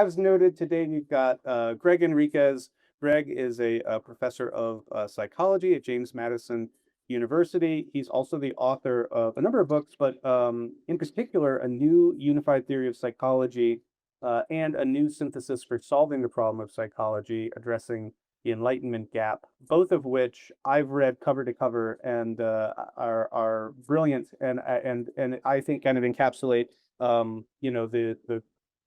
as noted, today we've got Gregg Henriques. Gregg is a professor of psychology at James Madison University. He's also the author of a number of books, but in particular, a new unified theory of psychology and a new synthesis for solving the problem of psychology, addressing the Enlightenment Gap, both of which I've read cover to cover and are brilliant and I think kind of encapsulate the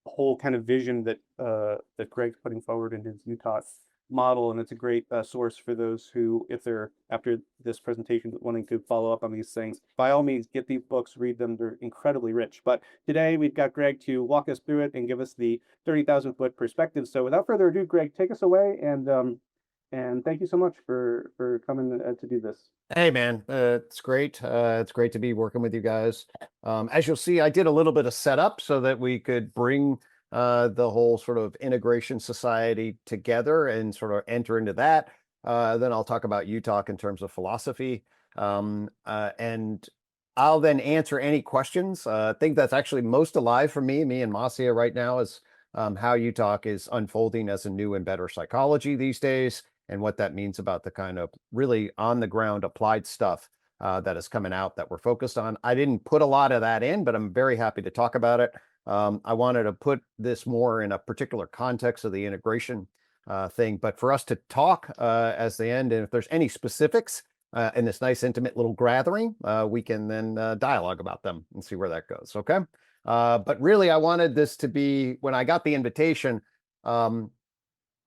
whole kind of vision that that Gregg's putting forward in his UTOK model, and it's a great source for those who, if they're after this presentation wanting to follow up on these things, by all means get these books, read them. They're incredibly rich. But today we've got Gregg to walk us through it and give us the 30,000-foot perspective. So without further ado, Gregg, take us away, and thank you so much for coming to do this. Hey man, it's great. It's great to be working with you guys. As you'll see, I did a little bit of setup so that we could bring the whole sort of integration society together and sort of enter into that. Then I'll talk about UTOK in terms of philosophy. And I'll then answer any questions. I think that's actually most alive for me and Marcia right now is how UTOK is unfolding as a new and better psychology these days, and what that means about the kind of really on the ground applied stuff that is coming out that we're focused on. I didn't put a lot of that in, but I'm very happy to talk about it. I wanted to put this more in a particular context of the integration thing, but for us to talk as the end, and if there's any specifics in this nice intimate little gathering, we can then dialogue about them and see where that goes. Okay. But really, I wanted this to be, when I got the invitation,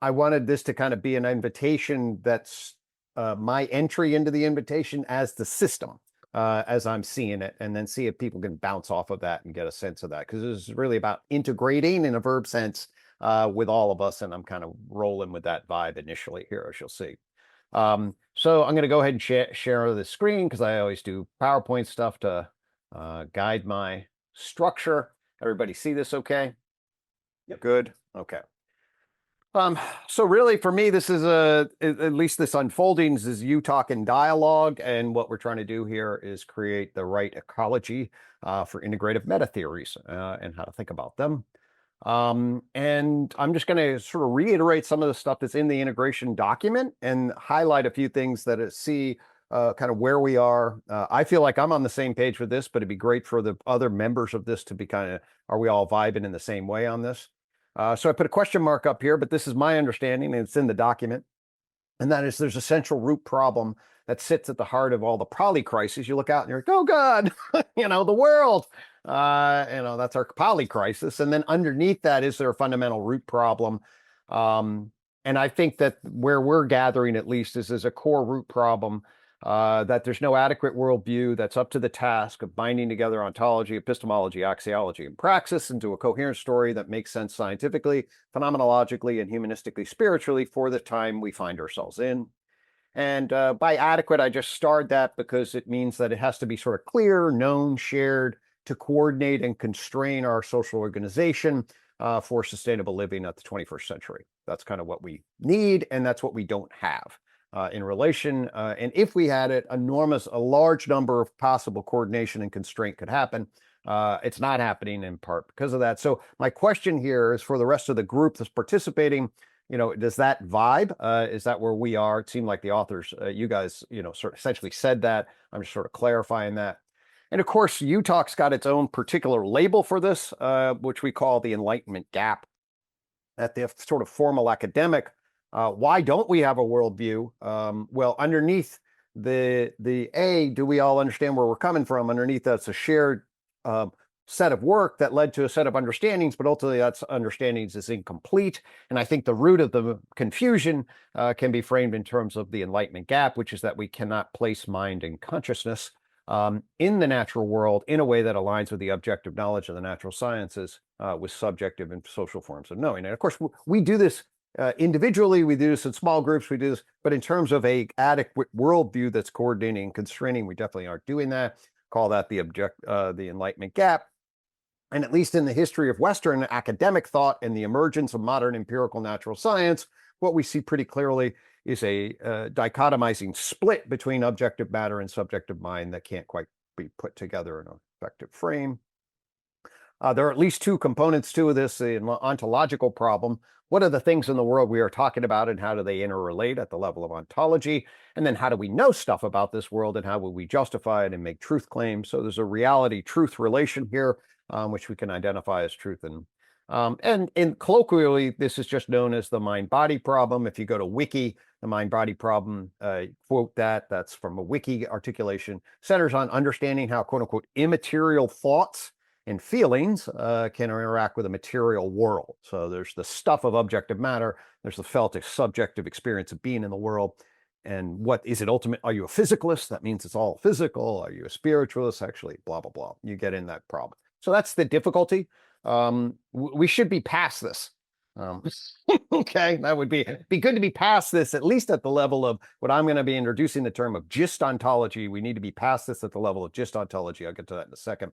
I wanted this to kind of be an invitation that's my entry into the invitation as the system, as I'm seeing it, and then see if people can bounce off of that and get a sense of that. Because this is really about integrating in a verb sense with all of us, and I'm kind of rolling with that vibe initially here, as you'll see. So I'm going to go ahead and share the screen because I always do PowerPoint stuff to guide my structure. Everybody see this okay? Yep. Good. Okay. So really for me, this is at least this unfolding is UTOK in dialogue. And what we're trying to do here is create the right ecology for integrative metatheories and how to think about them. And I'm just going to sort of reiterate some of the stuff that's in the integration document and highlight a few things that see kind of where we are. I feel like I'm on the same page with this, but it'd be great for the other members of this to be kind of, are we all vibing in the same way on this? So I put a question mark up here, but this is my understanding, and it's in the document. And that is there's a central root problem that sits at the heart of all the polycrises. You look out and you're like, oh God, the world, that's our polycrisis. And then underneath that, is there a fundamental root problem? And I think that where we're gathering, at least, is a core root problem that there's no adequate worldview that's up to the task of binding together ontology, epistemology, axiology, and praxis into a coherent story that makes sense scientifically, phenomenologically, and humanistically, spiritually for the time we find ourselves in. And by adequate, I just starred that because it means that it has to be sort of clear, known, shared to coordinate and constrain our social organization for sustainable living at the 21st century. That's kind of what we need, and that's what we don't have. In relation, and if we had it, a large number of possible coordination and constraint could happen. It's not happening in part because of that. So my question here is for the rest of the group that's participating, does that vibe? Is that where we are? It seemed like the authors, you guys, sort of essentially said that. I'm just sort of clarifying that. And of course, UTOK's got its own particular label for this, which we call the Enlightenment Gap. At the sort of formal academic, why don't we have a worldview? Well, underneath the A, do we all understand where we're coming from? Underneath that's a shared set of work that led to a set of understandings, but ultimately that understandings is incomplete. And I think the root of the confusion can be framed in terms of the Enlightenment Gap, which is that we cannot place mind and consciousness in the natural world in a way that aligns with the objective knowledge of the natural sciences with subjective and social forms of knowing. And of course, we do this individually, we do this in small groups, we do this, but in terms of a adequate worldview that's coordinating and constraining, we definitely aren't doing that. Call that the Enlightenment Gap. And at least in the history of Western academic thought and the emergence of modern empirical natural science, what we see pretty clearly is a dichotomizing split between objective matter and subjective mind that can't quite be put together in an effective frame. There are at least two components to this, the ontological problem. What are the things in the world we are talking about, and how do they interrelate at the level of ontology? And then how do we know stuff about this world, and how will we justify it and make truth claims? So there's a reality-truth relation here, which we can identify as truth. And in colloquially, this is just known as the mind-body problem. If you go to Wiki, the mind-body problem, quote that's from a Wiki articulation, centers on understanding how, quote unquote, immaterial thoughts and feelings can interact with a material world. So there's the stuff of objective matter, there's the felt subjective experience of being in the world. And what is it ultimate? Are you a physicalist? That means it's all physical. Are you a spiritualist? Actually, blah, blah, blah. You get in that problem. So that's the difficulty. We should be past this. Okay, that would be good to be past this, at least at the level of what I'm going to be introducing the term of gist ontology. We need to be past this at the level of gist ontology. I'll get to that in a second.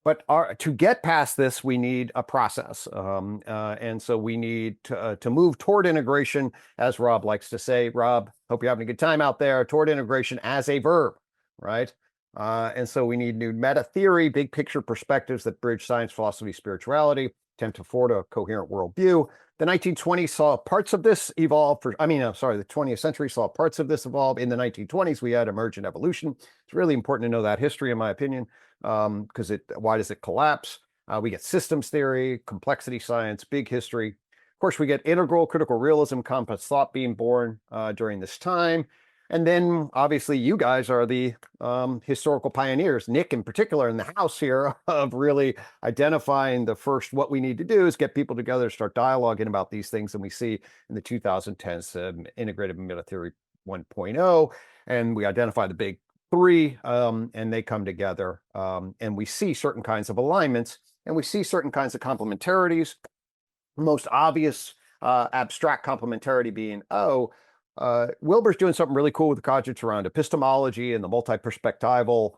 But to get past this, we need a process. And so we need to move toward integration, as Rob likes to say. Rob, hope you're having a good time out there, toward integration as a verb, right? And so we need new meta theory, big picture perspectives that bridge science, philosophy, spirituality, attempt to afford a coherent worldview. The 1920s saw parts of this evolve. The 20th century saw parts of this evolve. In the 1920s, we had emergent evolution. It's really important to know that history, in my opinion, because why does it collapse? We get systems theory, complexity science, big history. Of course, we get integral, critical realism, complex thought being born during this time. And then, obviously, you guys are the historical pioneers, Nick in particular in the house here, of really identifying the first. What we need to do is get people together, start dialoguing about these things. And we see in the 2010s, Integrative Metatheory 1.0, and we identify the big three, and they come together, and we see certain kinds of alignments, and we see certain kinds of complementarities. The most obvious abstract complementarity being, Wilber's doing something really cool with the concepts around epistemology and the multi-perspectival,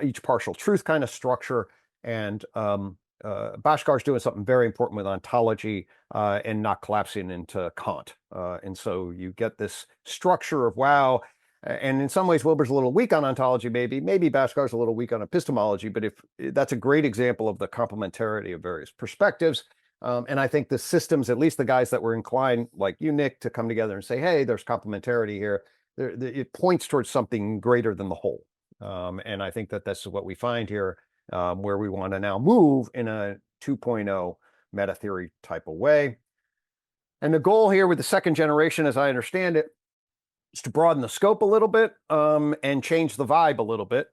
each partial truth kind of structure. And Bhaskar is doing something very important with ontology and not collapsing into Kant. And so you get this structure of wow. And in some ways, Wilber's a little weak on ontology, maybe Bhaskar's a little weak on epistemology, but if that's a great example of the complementarity of various perspectives. And I think the systems, at least the guys that were inclined, like you, Nick, to come together and say, hey, there's complementarity here, it points towards something greater than the whole. And I think that that's what we find here, where we want to now move in a 2.0 meta theory type of way. And the goal here with the second generation, as I understand it, is to broaden the scope a little bit and change the vibe a little bit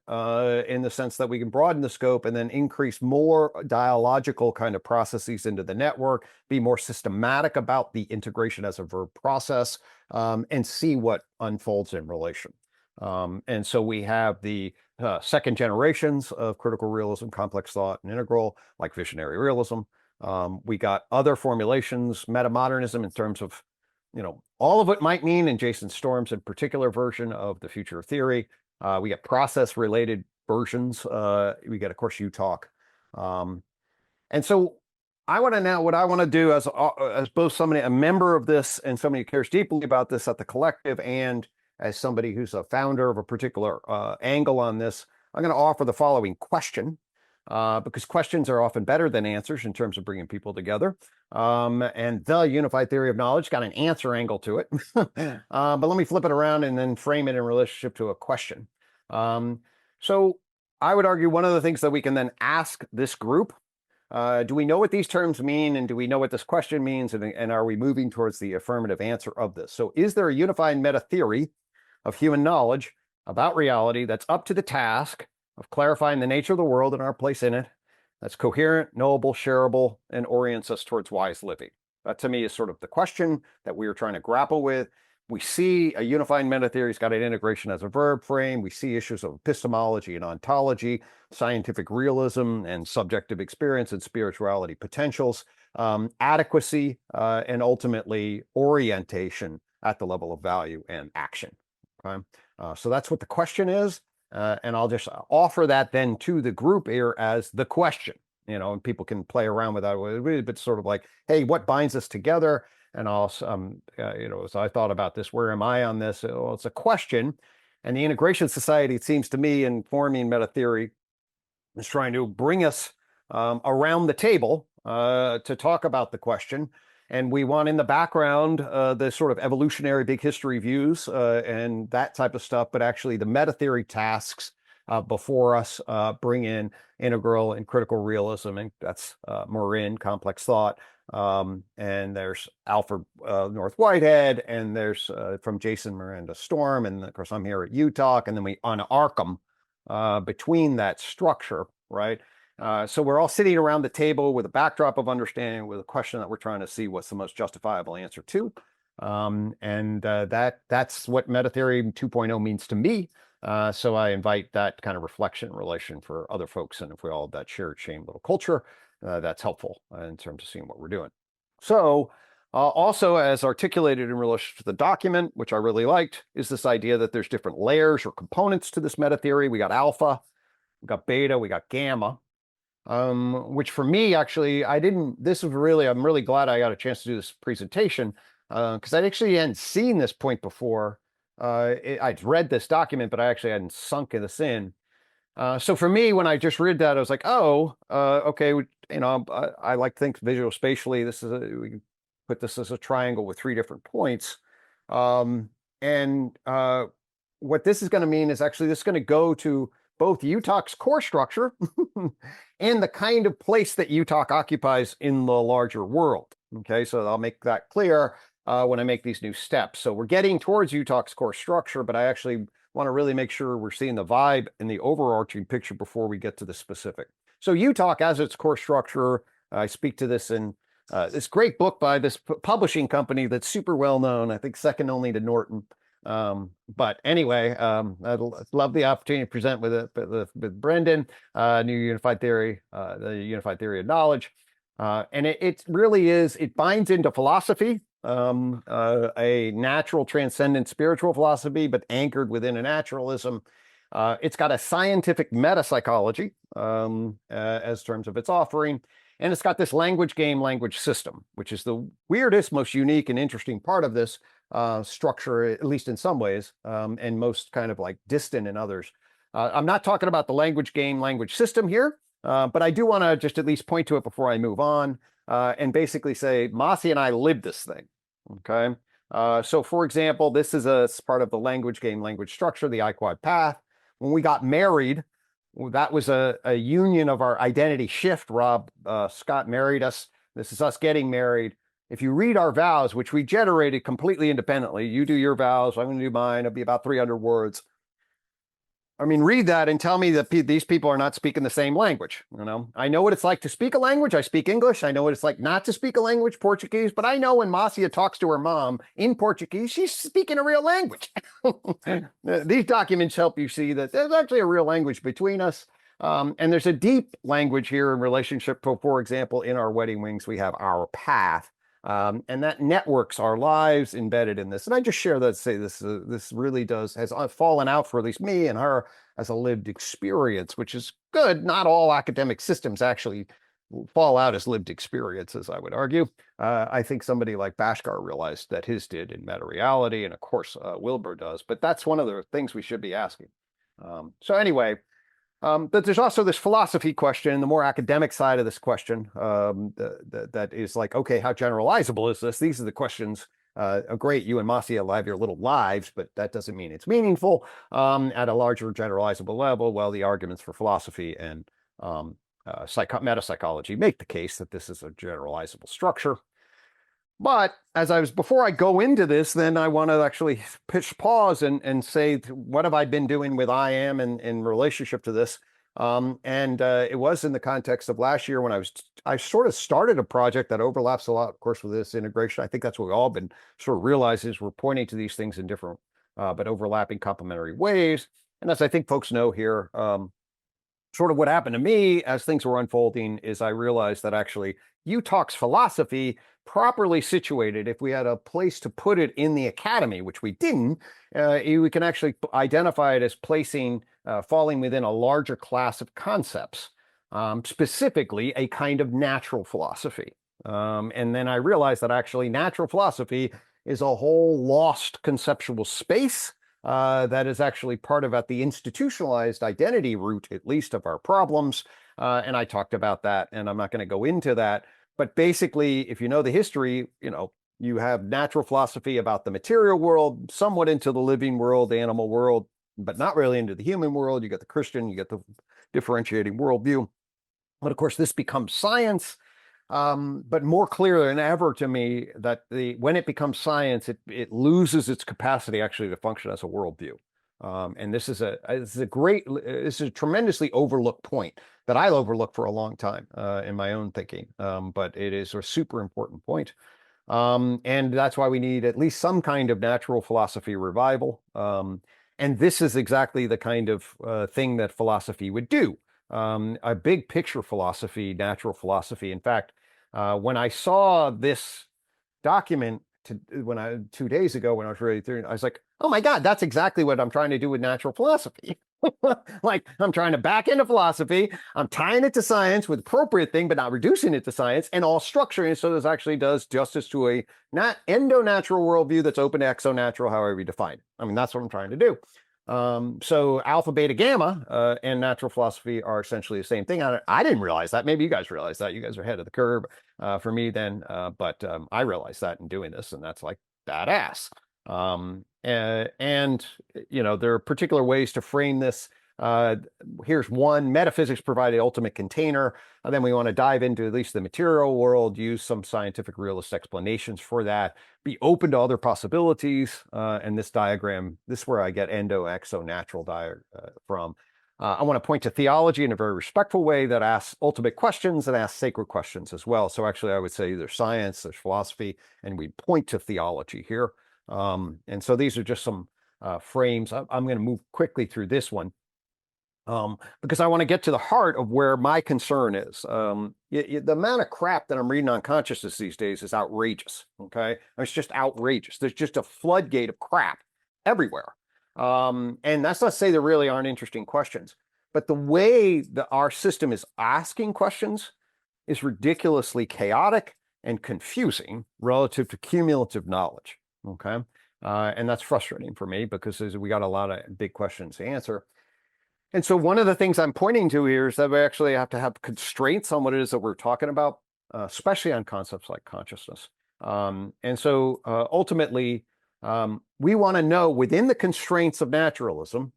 in the sense that we can broaden the scope and then increase more dialogical kind of processes into the network, be more systematic about the integration as a verb process, and see what unfolds in relation. And so we have the second generations of critical realism, complex thought, and integral, like visionary realism. We got other formulations, metamodernism in terms of all of what might mean in Jason Storm's in particular version of the future of theory. We get process-related versions. We get, of course, UTOK. And so what I want to do as both a member of this and somebody who cares deeply about this at the collective, and as somebody who's a founder of a particular angle on this, I'm going to offer the following question. Because questions are often better than answers in terms of bringing people together. And the unified theory of knowledge got an answer angle to it. But let me flip it around and then frame it in relationship to a question. So I would argue one of the things that we can then ask this group, do we know what these terms mean? And do we know what this question means? And are we moving towards the affirmative answer of this? So is there a unified meta theory of human knowledge about reality that's up to the task of clarifying the nature of the world and our place in it, that's coherent, knowable, shareable, and orients us towards wise living? That, to me, is sort of the question that we are trying to grapple with. We see a unified meta theory's got an integration as a verb frame. We see issues of epistemology and ontology, scientific realism and subjective experience and spirituality potentials, adequacy, and ultimately orientation at the level of value and action. Okay? So that's what the question is. And I'll just offer that then to the group here as the question, and people can play around with that, but sort of like, hey, what binds us together? And also, as I thought about this, where am I on this? Well, it's a question. And the Integration Society, it seems to me, in forming meta theory, is trying to bring us around the table to talk about the question. And we want in the background the sort of evolutionary big history views and that type of stuff, but actually the metatheory tasks before us bring in integral and critical realism, and that's Morin, complex thought. And there's Alfred North Whitehead, and there's from Jason Miranda Storm, and of course I'm here at UTOK, and then we unarc them between that structure, right? So we're all sitting around the table with a backdrop of understanding, with a question that we're trying to see what's the most justifiable answer to. That's what Metatheory 2.0 means to me. So I invite that kind of reflection relation for other folks. And if we all have that shared shame little culture, that's helpful in terms of seeing what we're doing. So also, as articulated in relation to the document, which I really liked, is this idea that there's different layers or components to this metatheory. We got alpha, we got beta, we got gamma. Which for me, actually, I'm really glad I got a chance to do this presentation because I actually hadn't seen this point before. I'd read this document, but I actually hadn't sunk this in. So for me, when I just read that, I was like, oh, okay, I like to think visual spatially. We can put this as a triangle with 3 different points. What this is going to mean is actually this is going to go to both UTOK's core structure and the kind of place that UTOK occupies in the larger world. Okay, so I'll make that clear when I make these new steps. So we're getting towards UTOK's core structure, but I actually want to really make sure we're seeing the vibe and the overarching picture before we get to the specific. So UTOK as its core structure, I speak to this in this great book by this publishing company that's super well known, I think second only to Norton. But anyway, I'd love the opportunity to present with Brendan, New Unified Theory, the Unified Theory of Knowledge. And it really is, it binds into philosophy, a natural, transcendent, spiritual philosophy, but anchored within a naturalism. It's got a scientific metapsychology as terms of its offering. And it's got this language game, language system, which is the weirdest, most unique and interesting part of this structure, at least in some ways, and most kind of like distant in others. I'm not talking about the language game, language system here, but I do want to just at least point to it before I move on and basically say, Masi and I lived this thing, okay? So for example, this is part of the language game, language structure, the I-quad path. When we got married, that was a union of our identity shift. Rob Scott married us. This is us getting married. If you read our vows, which we generated completely independently, you do your vows, I'm going to do mine. It'll be about 300 words. I mean, read that and tell me that these people are not speaking the same language. I know what it's like to speak a language. I speak English. I know what it's like not to speak a language, Portuguese. But I know when Marcia talks to her mom in Portuguese, she's speaking a real language. These documents help you see that there's actually a real language between us. And there's a deep language here in relationship to, for example, in our wedding wings, we have our path. And that networks our lives embedded in this. And I just share that to say this really has fallen out for at least me and her as a lived experience, which is good. Not all academic systems actually fall out as lived experiences, I would argue. I think somebody like Bhaskar realized that his did in meta reality, and of course Wilbur does, but that's one of the things we should be asking. So anyway, but there's also this philosophy question, the more academic side of this question that is like, okay, how generalizable is this? These are the questions. Great, you and Marcia have your little lives, but that doesn't mean it's meaningful at a larger generalizable level. Well, the arguments for philosophy and metapsychology make the case that this is a generalizable structure. But before I go into this, then I want to actually pause and say, what have I been doing with IAM in relationship to this? It was in the context of last year when I sort of started a project that overlaps a lot, of course, with this integration. I think that's what we've all been sort of realizing is we're pointing to these things in different but overlapping complementary ways. And as I think folks know here, sort of what happened to me as things were unfolding is I realized that actually UTOK's philosophy, properly situated, if we had a place to put it in the academy, which we didn't, we can actually identify it as falling within a larger class of concepts, specifically a kind of natural philosophy. And then I realized that actually natural philosophy is a whole lost conceptual space that is actually part of at the institutionalized identity root, at least, of our problems. And I talked about that, and I'm not going to go into that. But basically, if you know the history, you have natural philosophy about the material world, somewhat into the living world, the animal world, but not really into the human world. You get the Christian, you get the differentiating worldview. But of course, this becomes science. But more clear than ever to me that when it becomes science, it loses its capacity actually to function as a worldview. And this is a tremendously overlooked point that I'll overlook for a long time in my own thinking. But it is a super important point. And that's why we need at least some kind of natural philosophy revival. And this is exactly the kind of thing that philosophy would do. A big picture philosophy, natural philosophy. In fact, when I saw this document 2 days ago when I was reading through, I was like, oh my God, that's exactly what I'm trying to do with natural philosophy. Like, I'm trying to back into philosophy. I'm tying it to science with appropriate thing, but not reducing it to science, and all structuring it so this actually does justice to a not endo-natural worldview that's open to exo-natural, however you define it. I mean, that's what I'm trying to do. So alpha, beta, gamma, and natural philosophy are essentially the same thing. I didn't realize that. Maybe you guys realize that. You guys are ahead of the curve for me then. But I realized that in doing this, and that's like badass. And there are particular ways to frame this. Here's one: metaphysics provide the ultimate container. And then we want to dive into at least the material world, use some scientific realist explanations for that, be open to other possibilities. And this diagram, this is where I get endo, exo, natural from. I want to point to theology in a very respectful way that asks ultimate questions and asks sacred questions as well. So actually, I would say there's science, there's philosophy, and we point to theology here. And so these are just some frames. I'm going to move quickly through this one because I want to get to the heart of where my concern is. The amount of crap that I'm reading on consciousness these days is outrageous. Okay, it's just outrageous. There's just a floodgate of crap everywhere. And that's not to say there really aren't interesting questions, but the way that our system is asking questions is ridiculously chaotic and confusing relative to cumulative knowledge. Okay. And that's frustrating for me because we got a lot of big questions to answer. And so one of the things I'm pointing to here is that we actually have to have constraints on what it is that we're talking about, especially on concepts like consciousness. And so ultimately, we want to know within the constraints of naturalism,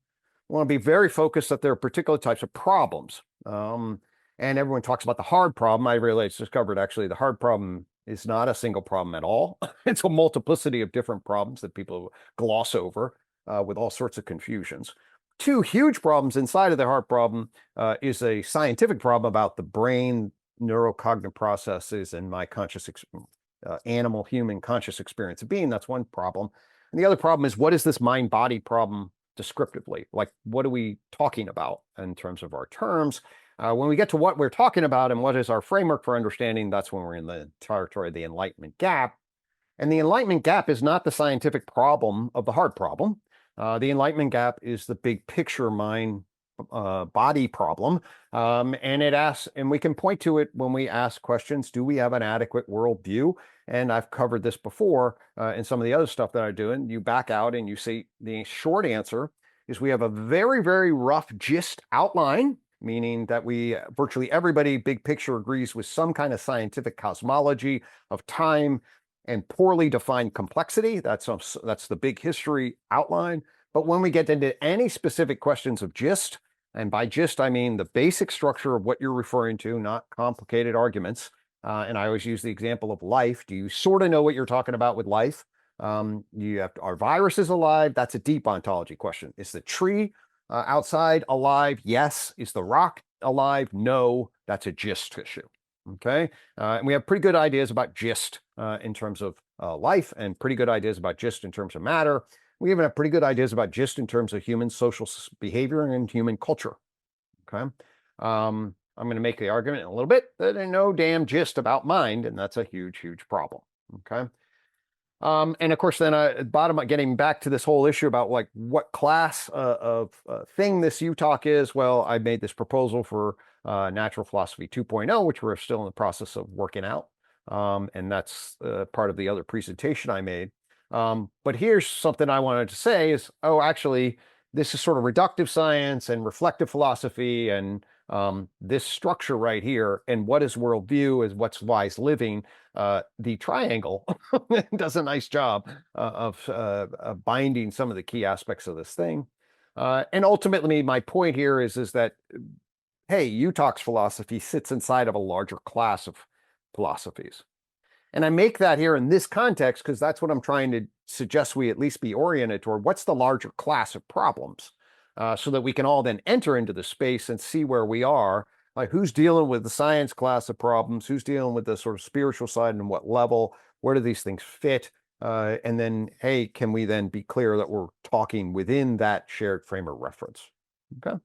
we want to be very focused that there are particular types of problems. And everyone talks about the hard problem. I really discovered actually the hard problem is not a single problem at all. It's a multiplicity of different problems that people gloss over with all sorts of confusions. Two huge problems inside of the hard problem is a scientific problem about the brain, neurocognitive processes, and my conscious animal-human conscious experience of being. That's one problem. And the other problem is, what is this mind-body problem descriptively? Like, what are we talking about in terms of our terms? When we get to what we're talking about and what is our framework for understanding, that's when we're in the territory of the Enlightenment Gap. And the Enlightenment Gap is not the scientific problem of the hard problem. The Enlightenment Gap is the big picture mind body problem. And it asks, and we can point to it when we ask questions, do we have an adequate worldview? And I've covered this before in some of the other stuff that I'm doing. You back out and you see the short answer is we have a very, very rough gist outline, meaning that virtually everybody big picture agrees with some kind of scientific cosmology of time and poorly defined complexity. That's the big history outline. But when we get into any specific questions of gist, and by gist, I mean the basic structure of what you're referring to, not complicated arguments. And I always use the example of life. Do you sort of know what you're talking about with life? Are viruses alive? That's a deep ontology question. Is the tree outside alive? Yes. Is the rock alive? No. That's a gist issue. Okay. And we have pretty good ideas about gist in terms of life, and pretty good ideas about gist in terms of matter. We even have pretty good ideas about gist in terms of human social behavior and human culture. Okay. I'm going to make the argument in a little bit that there's no damn gist about mind, and that's a huge, huge problem. Okay. And of course, then getting back to this whole issue about like what class of thing this UTOK is. Well, I made this proposal for Natural Philosophy 2.0, which we're still in the process of working out. And that's part of the other presentation I made. But here's something I wanted to say is, oh, actually, this is sort of reductive science and reflective philosophy and this structure right here. And what is worldview is what's wise living. The triangle does a nice job of binding some of the key aspects of this thing. And ultimately, my point here is that, hey, UTOK's philosophy sits inside of a larger class of philosophies. And I make that here in this context because that's what I'm trying to suggest we at least be oriented toward. What's the larger class of problems? So that we can all then enter into the space and see where we are. Like who's dealing with the science class of problems, who's dealing with the sort of spiritual side and what level, where do these things fit? And then, hey, can we then be clear that we're talking within that shared frame of reference? Okay.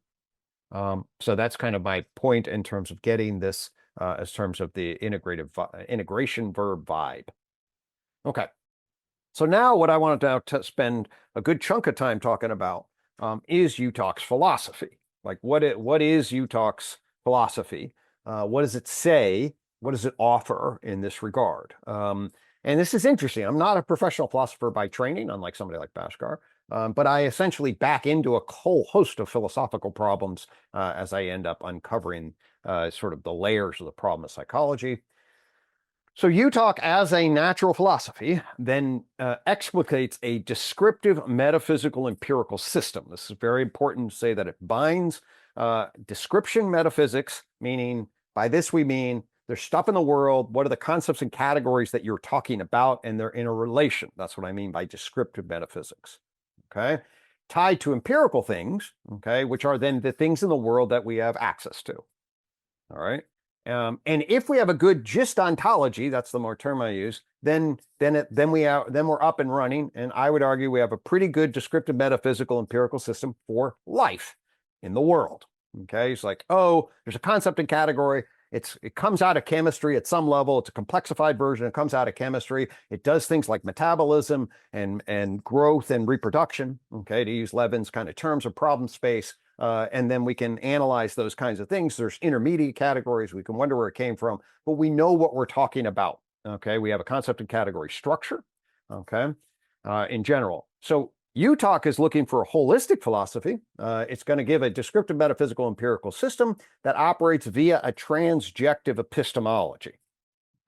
So that's kind of my point in terms of getting this as terms of the integration verb vibe. Okay. So now what I wanted to spend a good chunk of time talking about is UTOK's philosophy. Like what is UTOK's philosophy? What does it say? What does it offer in this regard? And this is interesting. I'm not a professional philosopher by training, unlike somebody like Bhaskar, but I essentially back into a whole host of philosophical problems as I end up uncovering sort of the layers of the problem of psychology. So UTOK as a natural philosophy then explicates a descriptive metaphysical empirical system. This is very important to say that it binds description metaphysics, meaning by this we mean there's stuff in the world, what are the concepts and categories that you're talking about, and they're in a relation. That's what I mean by descriptive metaphysics, okay? Tied to empirical things, okay, which are then the things in the world that we have access to, all right? And if we have a good gist ontology, that's the more term I use, then we're up and running. And I would argue we have a pretty good descriptive metaphysical empirical system for life in the world. Okay, it's like, oh, there's a concept and category. It comes out of chemistry at some level. It's a complexified version. It comes out of chemistry. It does things like metabolism and growth and reproduction. Okay, to use Levin's kind of terms of problem space. And then we can analyze those kinds of things. There's intermediate categories. We can wonder where it came from, but we know what we're talking about. Okay, we have a concept and category structure. Okay, in general. So UTOK is looking for a holistic philosophy. It's going to give a descriptive metaphysical empirical system that operates via a transjective epistemology.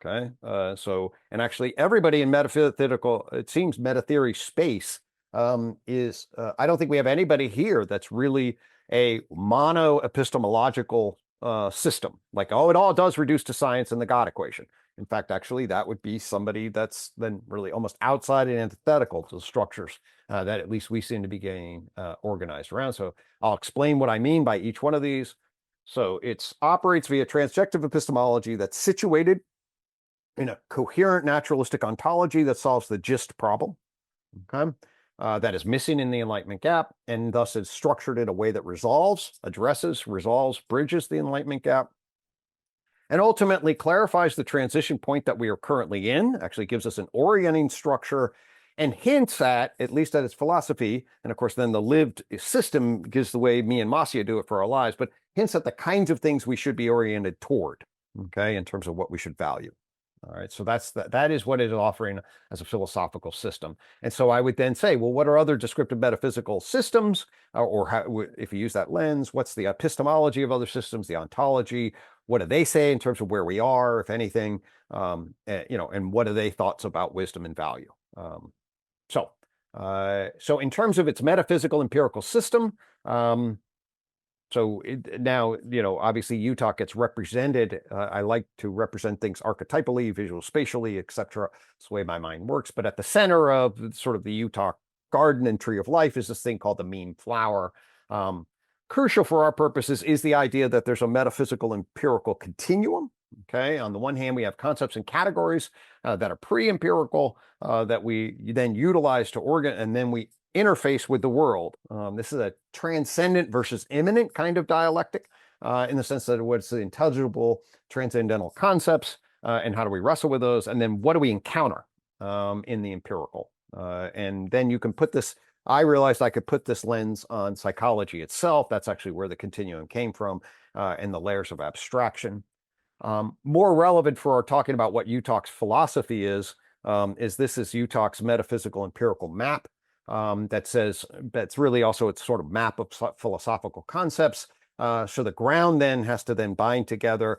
Okay, and actually everybody in metaphysical, it seems metatheory space is, I don't think we have anybody here that's really a mono epistemological system. Like, oh, it all does reduce to science and the God equation. In fact, actually, that would be somebody that's then really almost outside and antithetical to the structures that at least we seem to be getting organized around. So I'll explain what I mean by each one of these. So it operates via transjective epistemology that's situated in a coherent naturalistic ontology that solves the gist problem. Okay. That is missing in the Enlightenment Gap, and thus is structured in a way that resolves, bridges the Enlightenment Gap, and ultimately clarifies the transition point that we are currently in, actually gives us an orienting structure, and hints at least at its philosophy, and of course then the lived system gives the way me and Masya do it for our lives, but hints at the kinds of things we should be oriented toward, okay, in terms of what we should value. All right, so that is what it is offering as a philosophical system. And so I would then say, well, what are other descriptive metaphysical systems? Or how, if you use that lens, what's the epistemology of other systems, the ontology? What do they say in terms of where we are, if anything? And what are they thoughts about wisdom and value? So in terms of its metaphysical empirical system, now, obviously UTOK gets represented. I like to represent things archetypally, visual spatially, etc. That's the way my mind works. But at the center of sort of the UTOK garden and tree of life is this thing called the mean flower. Crucial for our purposes is the idea that there's a metaphysical empirical continuum. Okay, on the one hand, we have concepts and categories that are pre-empirical that we then utilize to and then we interface with the world. This is a transcendent versus immanent kind of dialectic in the sense that what's the intelligible transcendental concepts and how do we wrestle with those? And then what do we encounter in the empirical? And then you can put this, I realized I could put this lens on psychology itself. That's actually where the continuum came from and the layers of abstraction. More relevant for our talking about what UTOK's philosophy is, is UTOK's metaphysical empirical map that's really also its sort of map of philosophical concepts. So the ground then has to then bind together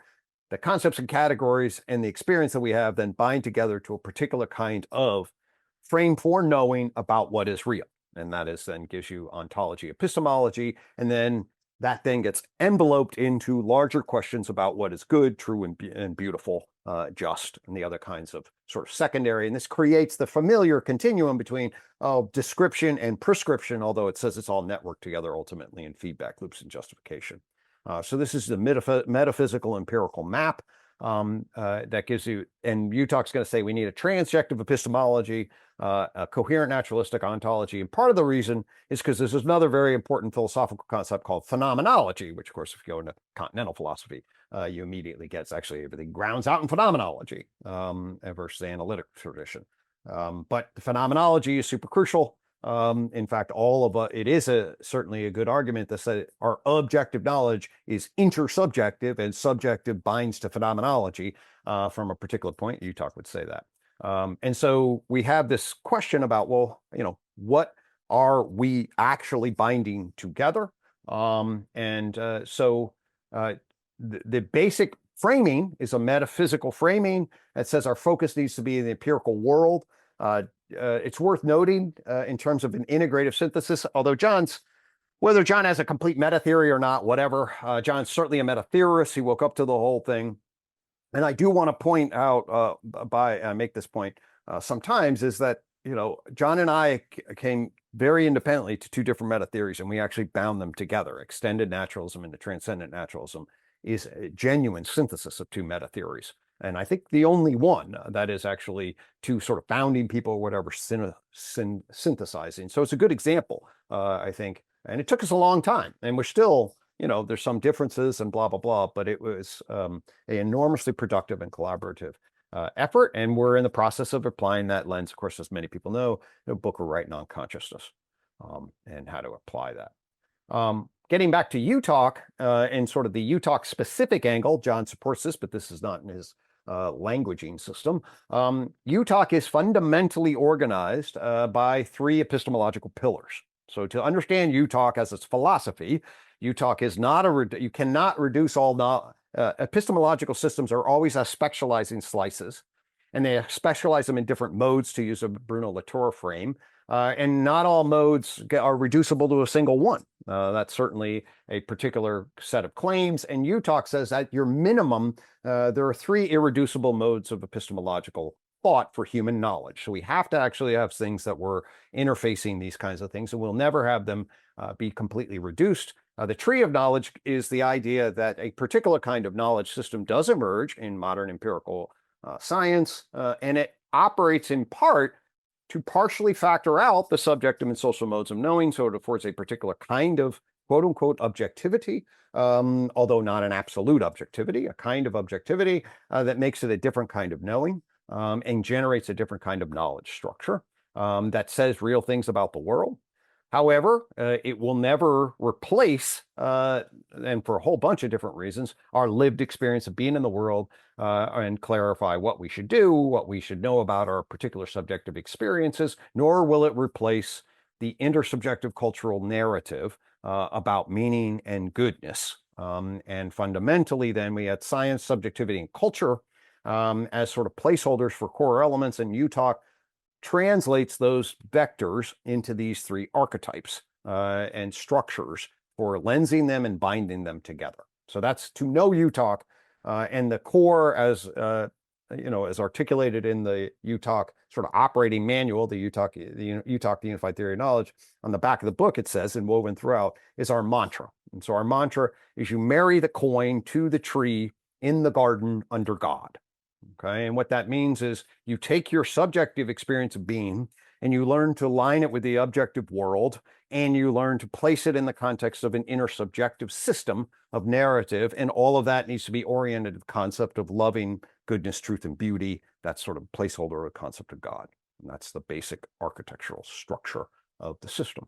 the concepts and categories and the experience that we have then bind together to a particular kind of frame for knowing about what is real. And that is then gives you ontology, epistemology, and then that then gets enveloped into larger questions about what is good, true, and beautiful, just, and the other kinds of sort of secondary. And this creates the familiar continuum between description and prescription, although it says it's all networked together ultimately in feedback loops and justification. So this is the metaphysical empirical map that gives you, and UTOK's going to say we need a transjective epistemology, a coherent naturalistic ontology. And part of the reason is because there's another very important philosophical concept called phenomenology, which, of course, if you go into continental philosophy, you immediately get actually everything grounds out in phenomenology versus the analytic tradition. But the phenomenology is super crucial. In fact, it is certainly a good argument to say our objective knowledge is intersubjective and subjective binds to phenomenology from a particular point. UTOK would say that. And so we have this question about, well, what are we actually binding together? So the basic framing is a metaphysical framing that says our focus needs to be in the empirical world. It's worth noting in terms of an integrative synthesis, although whether John has a complete meta theory or not, whatever, John's certainly a meta theorist. He woke up to the whole thing. And I do want to point out, make this point sometimes, is that, John and I came very independently to two different meta theories, and we actually bound them together. Extended naturalism and the transcendent naturalism is a genuine synthesis of two meta theories. And I think the only one that is actually two sort of founding people or whatever synthesizing. So it's a good example, I think. And it took us a long time, and we're still, there's some differences and blah, blah, blah, but it was an enormously productive and collaborative effort. And we're in the process of applying that lens, of course, as many people know, the book we're writing on consciousness and how to apply that. Getting back to UTOK and sort of the UTOK specific angle, John supports this, but this is not in his languaging system. UTOK is fundamentally organized by three epistemological pillars. So to understand UTOK as its philosophy, UTOK is not you cannot reduce all epistemological systems are always specializing slices, and they specialize them in different modes, to use a Bruno Latour frame. And not all modes are reducible to a single one. That's certainly a particular set of claims. And UTOK says at your minimum, there are three irreducible modes of epistemological thought for human knowledge. So we have to actually have things that we're interfacing these kinds of things, and we'll never have them be completely reduced. The tree of knowledge is the idea that a particular kind of knowledge system does emerge in modern empirical science, and it operates in part to partially factor out the subjective and social modes of knowing, so it affords a particular kind of quote-unquote objectivity, although not an absolute objectivity, a kind of objectivity that makes it a different kind of knowing and generates a different kind of knowledge structure that says real things about the world. However, it will never replace, and for a whole bunch of different reasons, our lived experience of being in the world and clarify what we should do, what we should know about our particular subjective experiences, nor will it replace the intersubjective cultural narrative about meaning and goodness. And fundamentally, then, we had science, subjectivity, and culture as sort of placeholders for core elements, and UTOK translates those vectors into these three archetypes and structures for lensing them and binding them together. So that's to know UTOK, and the core, as as articulated in the UTOK sort of operating manual, the UTOK, the Unified Theory of Knowledge. On the back of the book, it says, and woven throughout, is our mantra. And so our mantra is: you marry the coin to the tree in the garden under God. Okay, and what that means is you take your subjective experience of being and you learn to line it with the objective world, and you learn to place it in the context of an intersubjective system of narrative, and all of that needs to be oriented to the concept of loving, goodness, truth, and beauty. That's sort of placeholder of the concept of God, and that's the basic architectural structure of the system.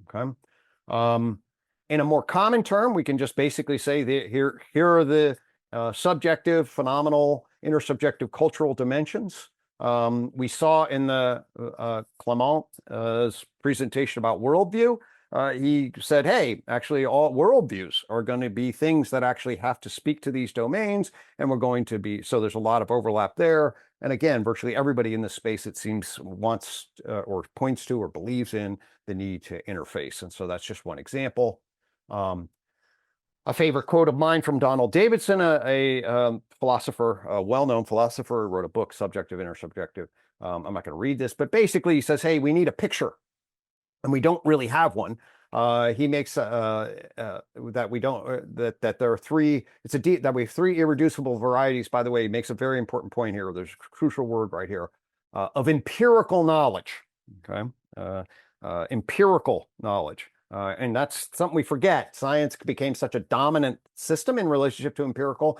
Okay, in a more common term, we can just basically say here are the subjective, phenomenal, intersubjective cultural dimensions We saw in the Clement's presentation about worldview, he said, hey, actually all worldviews are going to be things that actually have to speak to these domains, and we're going to be, so there's a lot of overlap there. And again, virtually everybody in this space, it seems, wants or points to or believes in the need to interface. And so that's just one example. A favorite quote of mine from Donald Davidson, a philosopher, a well-known philosopher, wrote a book, Subjective, Intersubjective. I'm not going to read this, but basically he says, hey, we need a picture, and we don't really have one. He makes that we don't, that there are three, that we have three irreducible varieties. By the way, he makes a very important point here. There's a crucial word right here, of empirical knowledge, okay? Empirical knowledge. And that's something we forget. Science became such a dominant system in relationship to empirical.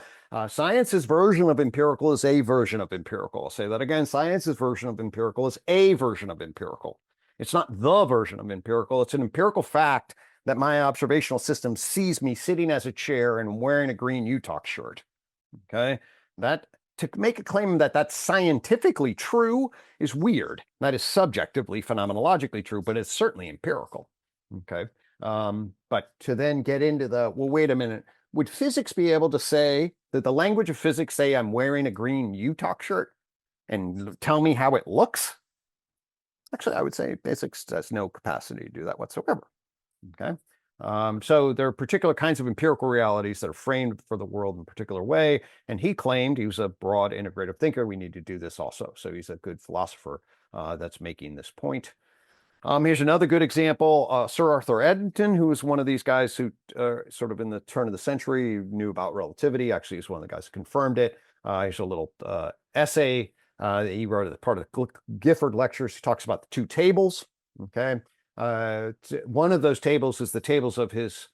Science's version of empirical is a version of empirical. I'll say that again. Science's version of empirical is a version of empirical. It's not the version of empirical. It's an empirical fact that my observational system sees me sitting as a chair and wearing a green UTOK shirt. Okay? That, to make a claim that that's scientifically true is weird. That is subjectively, phenomenologically true, but it's certainly empirical. Okay. But to then get into the, well, wait a minute, would physics be able to say that the language of physics say I'm wearing a green UTOK shirt and tell me how it looks? Actually, I would say physics has no capacity to do that whatsoever. Okay. So there are particular kinds of empirical realities that are framed for the world in a particular way. And he claimed, he was a broad integrative thinker, we need to do this also. So he's a good philosopher that's making this point. Here's another good example. Sir Arthur Eddington, who was one of these guys who sort of in the turn of the century knew about relativity. Actually, he's one of the guys who confirmed it. Here's a little essay that he wrote as part of the Gifford lectures. He talks about the two tables. Okay. One of those tables is the tables of his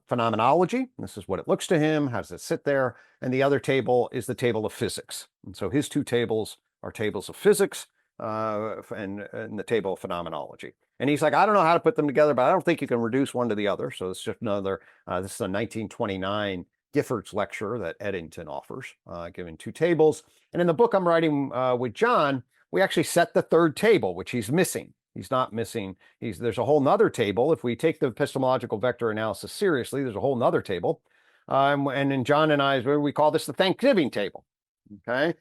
phenomenology. This is what it looks to him. How does it sit there? And the other table is the table of physics. And so his two tables are tables of physics. And the table of phenomenology. And he's like, I don't know how to put them together, but I don't think you can reduce one to the other. So it's just another, this is a 1929 Gifford's lecture that Eddington offers, giving two tables. And in the book I'm writing with John, we actually set the third table, which he's missing. He's not missing. There's a whole nother table. If we take the epistemological vector analysis seriously, there's a whole nother table. And in John and I, we call this the Thanksgiving table. Okay.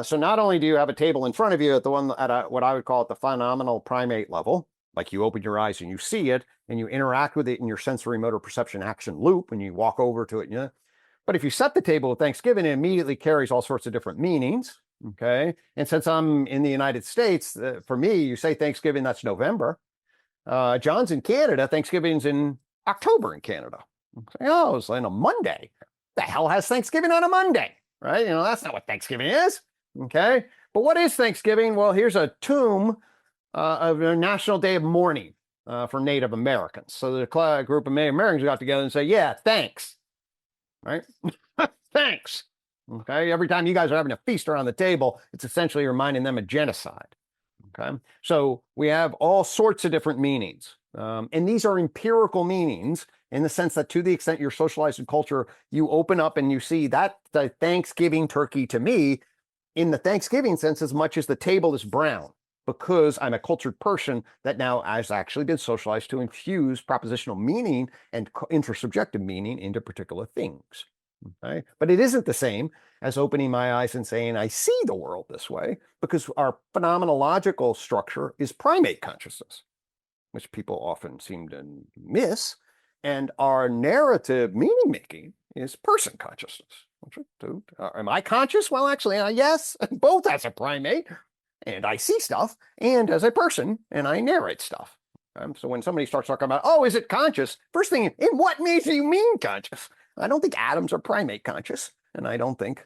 So not only do you have a table in front of you at the one at what I would call at the phenomenal primate level, like you open your eyes and you see it and you interact with it in your sensory motor perception action loop when you walk over to it. But if you set the table with Thanksgiving, it immediately carries all sorts of different meanings. Okay. And since I'm in the United States, for me, you say Thanksgiving, that's November. John's in Canada. Thanksgiving's in October in Canada. Oh, it's on a Monday. The hell has Thanksgiving on a Monday? Right? That's not what Thanksgiving is. Okay. But what is Thanksgiving? Well, here's a tomb of a National Day of Mourning for Native Americans. So the group of Native Americans got together and say, yeah, thanks. Right? Thanks. Okay. Every time you guys are having a feast around the table, it's essentially reminding them of genocide. Okay. So we have all sorts of different meanings. And these are empirical meanings in the sense that to the extent you're socialized in culture, you open up and you see that the Thanksgiving turkey to me, in the Thanksgiving sense, as much as the table is brown, because I'm a cultured person that now has actually been socialized to infuse propositional meaning and intersubjective meaning into particular things. Okay? But it isn't the same as opening my eyes and saying, I see the world this way, because our phenomenological structure is primate consciousness, which people often seem to miss. And our narrative meaning making is person consciousness. Am I conscious? Well, actually, yes, both as a primate, and I see stuff, and as a person, and I narrate stuff. So when somebody starts talking about, oh, is it conscious? First thing, in what means do you mean conscious? I don't think atoms are primate conscious, and I don't think,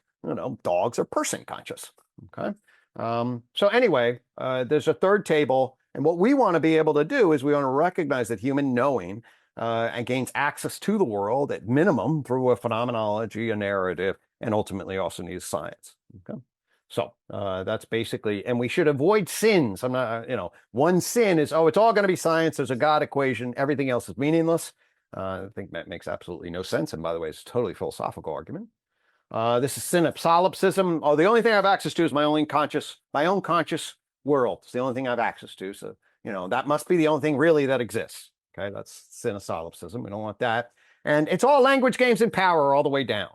dogs are person conscious. Okay. So anyway, there's a third table, and what we want to be able to do is we want to recognize that human knowing and gains access to the world at minimum through a phenomenology, a narrative, and ultimately also needs science. Okay. So that's basically, and we should avoid sins. I'm not, one sin is, oh, it's all going to be science. There's a God equation. Everything else is meaningless. I think that makes absolutely no sense. And by the way, it's a totally philosophical argument. This is synapsolipsism. Oh, the only thing I have access to is my own conscious world. It's the only thing I have access to. So, that must be the only thing really that exists. Okay, that's synapsolipsism. We don't want that. And it's all language games and power all the way down.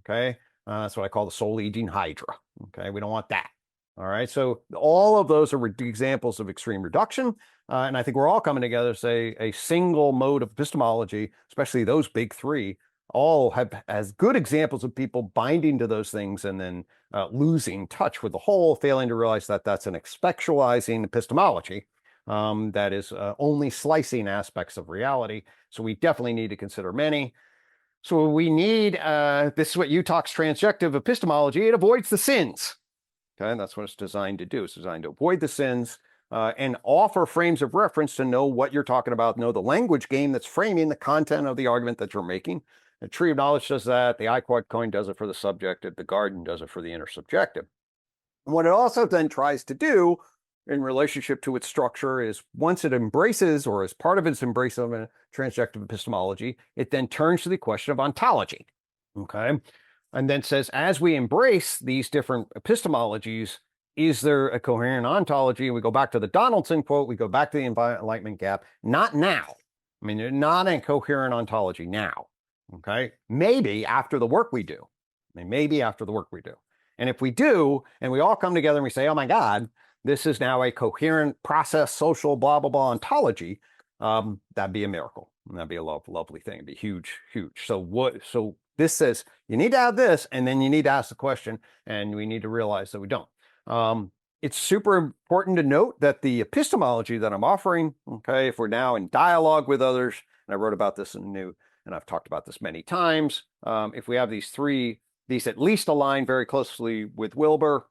Okay, that's what I call the soul-eating hydra. Okay, we don't want that. All right, so all of those are examples of extreme reduction. And I think we're all coming together to say a single mode of epistemology, especially those big three, all have as good examples of people binding to those things and then losing touch with the whole, failing to realize that that's an expectualizing epistemology that is only slicing aspects of reality. So we definitely need to consider many. So we need, this is what UTOK's transjective epistemology, it avoids the sins. Okay, that's what it's designed to do. It's designed to avoid the sins and offer frames of reference to know what you're talking about, know the language game that's framing the content of the argument that you're making. The tree of knowledge does that. The I-quad coin does it for the subjective. The garden does it for the intersubjective. And what it also then tries to do in relationship to its structure is once it embraces, or as part of its embrace of a transjective epistemology, it then turns to the question of ontology. Okay. And then says, as we embrace these different epistemologies, is there a coherent ontology? We go back to the Donaldson quote, we go back to the Enlightenment Gap, not now. I mean, they're not a coherent ontology now, okay? Maybe after the work we do. I mean, maybe after the work we do. And if we do, and we all come together and we say, oh my God, this is now a coherent process, social, blah, blah, blah ontology, that'd be a miracle. That'd be a lovely thing. It'd be huge, huge. So this says you need to have this, and then you need to ask the question, and we need to realize that we don't. It's super important to note that the epistemology that I'm offering, okay, if we're now in dialogue with others, and I wrote about this in the new, and I've talked about this many times, if we have these at least align very closely with Wilber,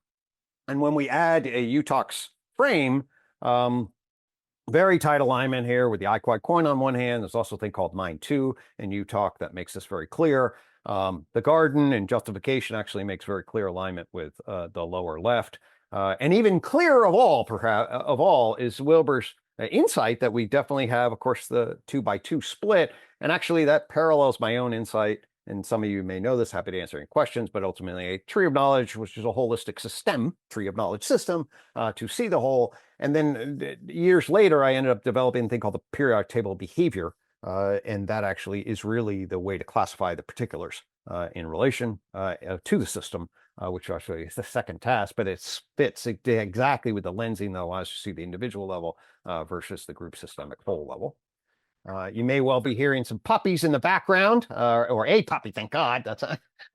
and when we add a UTOK's frame, very tight alignment here with the I-quad coin on one hand. There's also a thing called Mind 2 in UTOK that makes this very clear. The garden and justification actually makes very clear alignment with the lower left. And even clearer of all is Wilber's insight that we definitely have, of course, the 2x2 split. And actually that parallels my own insight. And some of you may know this, happy to answer any questions, but ultimately a tree of knowledge, which is a holistic tree of knowledge system to see the whole. And then years later, I ended up developing a thing called the periodic table of behavior. And that actually is really the way to classify the particulars in relation to the system, which actually is the second task, but it fits exactly with the lensing that allows you to see the individual level versus the group systemic whole level. You may well be hearing some puppies in the background, or a puppy, thank God.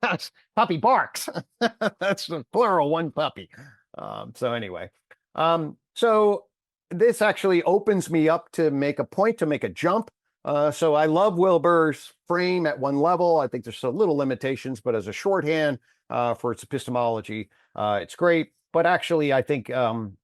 That's puppy barks. That's the plural, one puppy. So anyway, so this actually opens me up to make a point, to make a jump. So I love Wilber's frame at one level. I think there's a little limitations, but as a shorthand for its epistemology, it's great. But actually, I think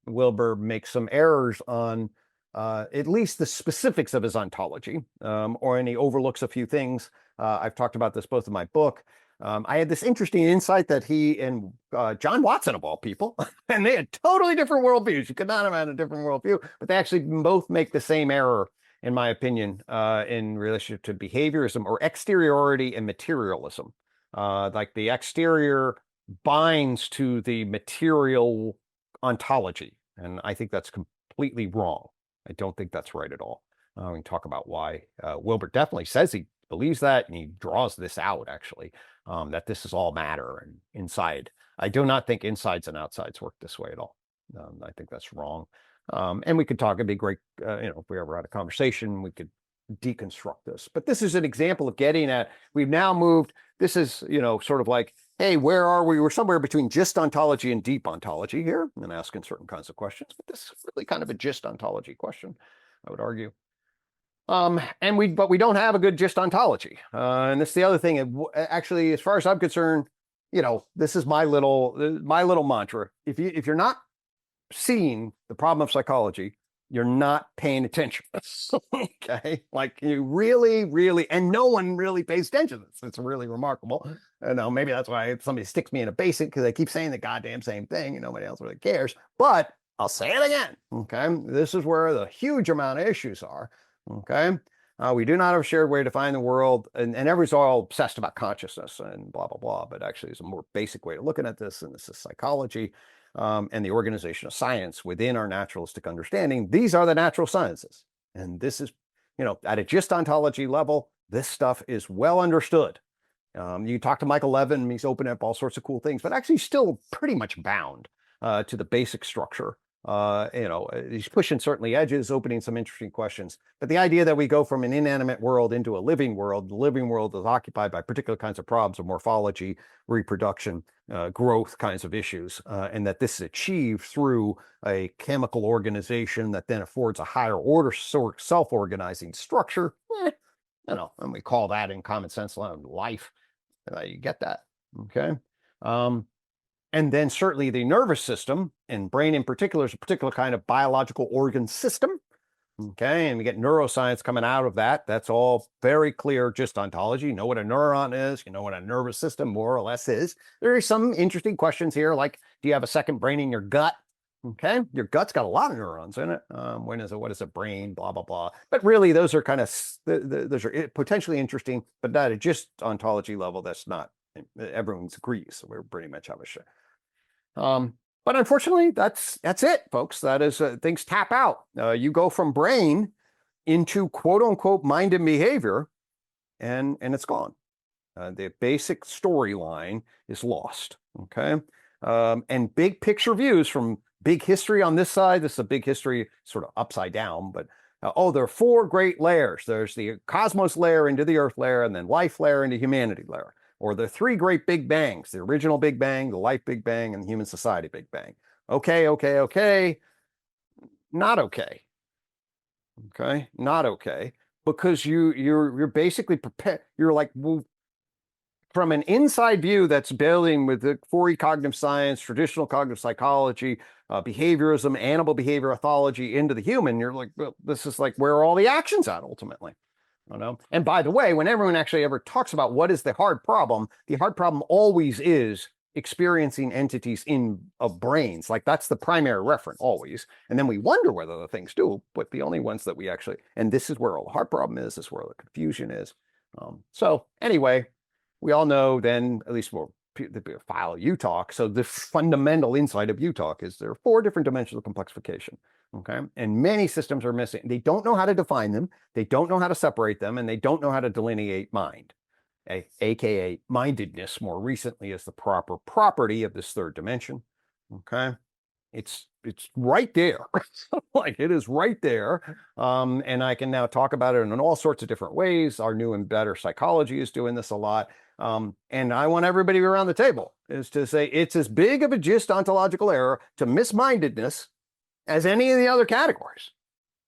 Wilber makes some errors on at least the specifics of his ontology, and he overlooks a few things. I've talked about this both in my book. I had this interesting insight that he and John Watson, of all people, and they had totally different worldviews. You could not have had a different worldview, but they actually both make the same error, in my opinion, in relationship to behaviorism or exteriority and materialism. Like the exterior binds to the material ontology, and I think that's completely wrong. I don't think that's right at all. We can talk about why. Wilber definitely says he believes that, and he draws this out, actually, that this is all matter and inside. I do not think insides and outsides work this way at all. I think that's wrong. And we could talk, it'd be great, if we ever had a conversation, we could deconstruct this. But this is an example of getting at, we've now moved, this is, sort of like, hey, where are we? We're somewhere between gist ontology and deep ontology here, and asking certain kinds of questions. But this is really kind of a gist ontology question, I would argue. But we don't have a good gist ontology. And this is the other thing. Actually, as far as I'm concerned, this is my little mantra. If you're not seeing the problem of psychology, you're not paying attention. Okay, like you really, and no one really pays attention to this. It's really remarkable. Maybe that's why somebody sticks me in a basic, because I keep saying the goddamn same thing and nobody else really cares. But I'll say it again. Okay, this is where the huge amount of issues are. Okay, We do not have a shared way to define the world. And everyone's all obsessed about consciousness and blah, blah, blah. But actually, there's a more basic way of looking at this, and this is psychology and the organization of science within our naturalistic understanding. These are the natural sciences. And this is, at a just ontology level, this stuff is well understood. You talk to Michael Levin, he's opening up all sorts of cool things, but actually still pretty much bound to the basic structure. He's pushing certainly edges, opening some interesting questions. But the idea that we go from an inanimate world into a living world, the living world is occupied by particular kinds of problems of morphology, reproduction, growth kinds of issues, and that this is achieved through a chemical organization that then affords a higher order self-organizing structure. And we call that in common sense life. You get that, okay? And then certainly the nervous system, and brain in particular, is a particular kind of biological organ system. Okay, and we get neuroscience coming out of that. That's all very clear, just ontology. You know what a neuron is, you know what a nervous system more or less is. There are some interesting questions here, like, do you have a second brain in your gut? Okay, your gut's got a lot of neurons in it. What is a brain? Blah, blah, blah. But really, those are kind of, those are potentially interesting, but not at just ontology level. That's not, everyone agrees. So we're pretty much have a share. But unfortunately, that's it, folks. That is, things tap out. You go from brain into quote unquote mind and behavior, and it's gone. The basic storyline is lost. Okay. And big picture views from big history on this side. This is a big history sort of upside down, but there are 4 great layers. There's the cosmos layer into the earth layer, and then life layer into humanity layer. Or the 3 great big bangs, the original Big Bang, the life Big Bang, and the human society Big Bang. Okay. Not okay. Okay, not okay. Because you're basically prepared, you're like, well, from an inside view that's building with the 4E cognitive science, traditional cognitive psychology, behaviorism, animal behavior ethology into the human, you're like, well, this is like where are all the actions at ultimately? And by the way, when everyone actually ever talks about what is the hard problem always is experiencing entities of brains. Like that's the primary referent always. And then we wonder whether the things do, but the only ones that we actually, and this is where all the hard problem is, this is where the confusion is. So anyway, we all know then, at least we'll file UTOK. So the fundamental insight of UTOK is there are 4 different dimensions of complexification. Okay, and many systems are missing. They don't know how to define them. They don't know how to separate them, and they don't know how to delineate mind, aka mindedness. More recently, is the proper property of this 3rd dimension. Okay, it's right there, like it is right there, and I can now talk about it in all sorts of different ways. Our new and better psychology is doing this a lot, and I want everybody around the table is to say it's as big of a just ontological error to mismindedness as any of the other categories.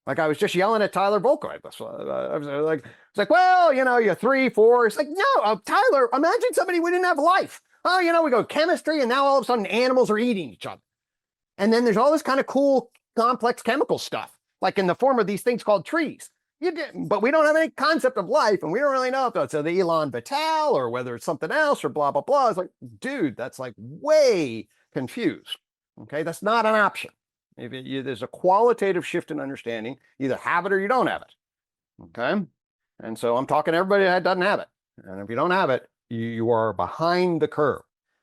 Like I was just yelling at Tyler Volkow. I was like, it's like, well, you're 3, 4. It's like, no, Tyler, imagine somebody we didn't have life. Oh, we go chemistry, and now all of a sudden animals are eating each other. And then there's all this kind of cool, complex chemical stuff, like in the form of these things called trees. But we don't have any concept of life, and we don't really know if it's the Elan Vital or whether it's something else or blah, blah, blah. It's like, dude, that's like way confused. Okay, that's not an option. There's a qualitative shift in understanding. You either have it or you don't have it. Okay. And so I'm talking to everybody that doesn't have it. And if you don't have it, you are behind the curve,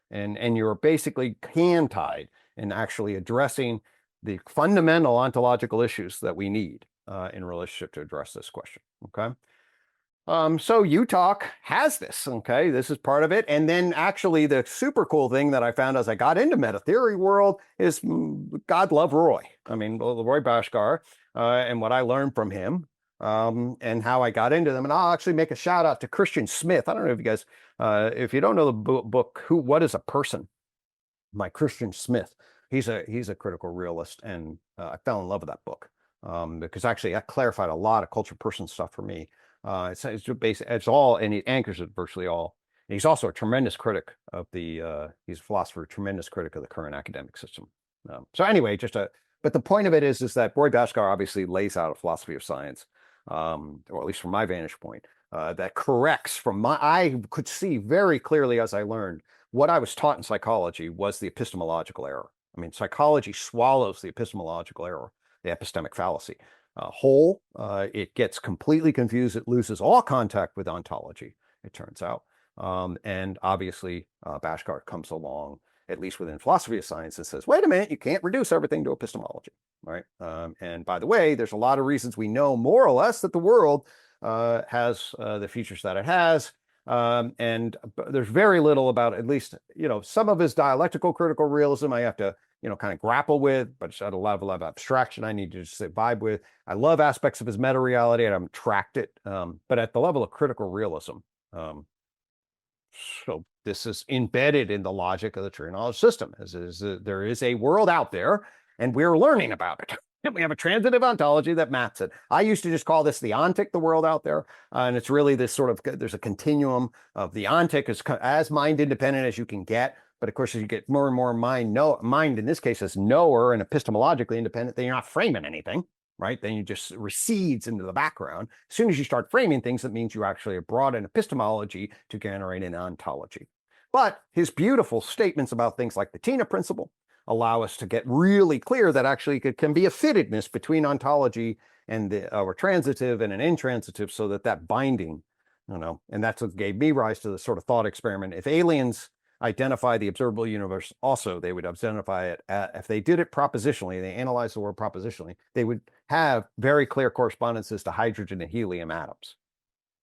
and you're basically hand-tied in actually addressing the fundamental ontological issues that we need in relationship to address this question. Okay. So UTOK has this, okay? This is part of it. And then actually the super cool thing that I found as I got into Metatheory world is God love Roy. I mean, Roy Bhaskar, and what I learned from him, and how I got into them. And I'll actually make a shout out to Christian Smith. I don't know if you guys, if you don't know the book, What is a Person? By Christian Smith. He's a critical realist, and I fell in love with that book because actually that clarified a lot of culture person stuff for me. It's basically, it's all, and he anchors it virtually all. And he's also a tremendous critic of he's a philosopher, tremendous critic of the current academic system. So anyway, but the point of it is that Roy Bhaskar obviously lays out a philosophy of science, or at least from my vantage point, that corrects I could see very clearly as I learned what I was taught in psychology was the epistemological error. I mean, psychology swallows the epistemological error, the epistemic fallacy. whole. It gets completely confused. It loses all contact with ontology, it turns out. And obviously, Bhaskar comes along, at least within philosophy of science, and says, wait a minute, you can't reduce everything to epistemology, right? And by the way, there's a lot of reasons we know more or less that the world has the features that it has. And there's very little about, at least, some of his dialectical critical realism I have to, kind of grapple with, but it's at a level of abstraction I need to just vibe with. I love aspects of his meta reality and I'm tracked it. But at the level of critical realism, so this is embedded in the logic of the true knowledge system. There is a world out there and we're learning about it. And we have a transitive ontology that maps it. I used to just call this the ontic, the world out there. And it's really this sort of, there's a continuum of the ontic as mind independent as you can get. But of course, as you get more and more mind in this case as knower and epistemologically independent, then you're not framing anything, right? Then you just recedes into the background. As soon as you start framing things, that means you actually have brought in epistemology to generate an ontology. But his beautiful statements about things like the Tina principle allow us to get really clear that actually it can be a fittedness between ontology and or transitive and an intransitive, so that binding, and that's what gave me rise to the sort of thought experiment. If aliens identify the observable universe also, they would identify it if they did it propositionally, they analyzed the world propositionally, they would have very clear correspondences to hydrogen and helium atoms.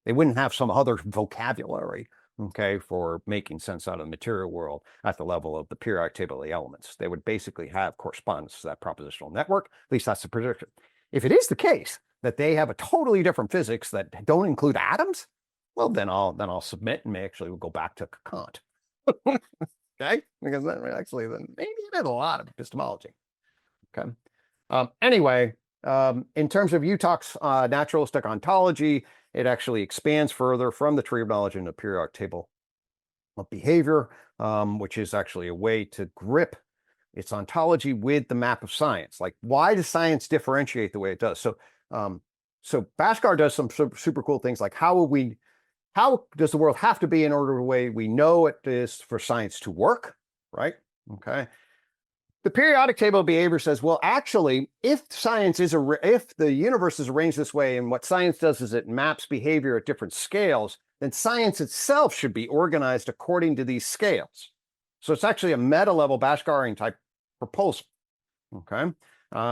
They wouldn't have some other vocabulary, okay, for making sense out of the material world at the level of the periodic table of the elements. They would basically have correspondence to that propositional network. At least that's the prediction. If it is the case that they have a totally different physics that don't include atoms, well, then I'll submit and may actually go back to Kant. Okay, because then actually then maybe it has a lot of epistemology. Okay. Anyway, in terms of UTOK's naturalistic ontology, it actually expands further from the tree of knowledge into the periodic table of behavior, which is actually a way to grip its ontology with the map of science. Like, why does science differentiate the way it does? So Bhaskar does some super cool things like how does the world have to be in order to the way we know it is for science to work, right? Okay. The periodic table of behavior says, well, actually, if the universe is arranged this way, and what science does is it maps behavior at different scales, then science itself should be organized according to these scales. So it's actually a meta-level Bhaskarian type proposal, okay?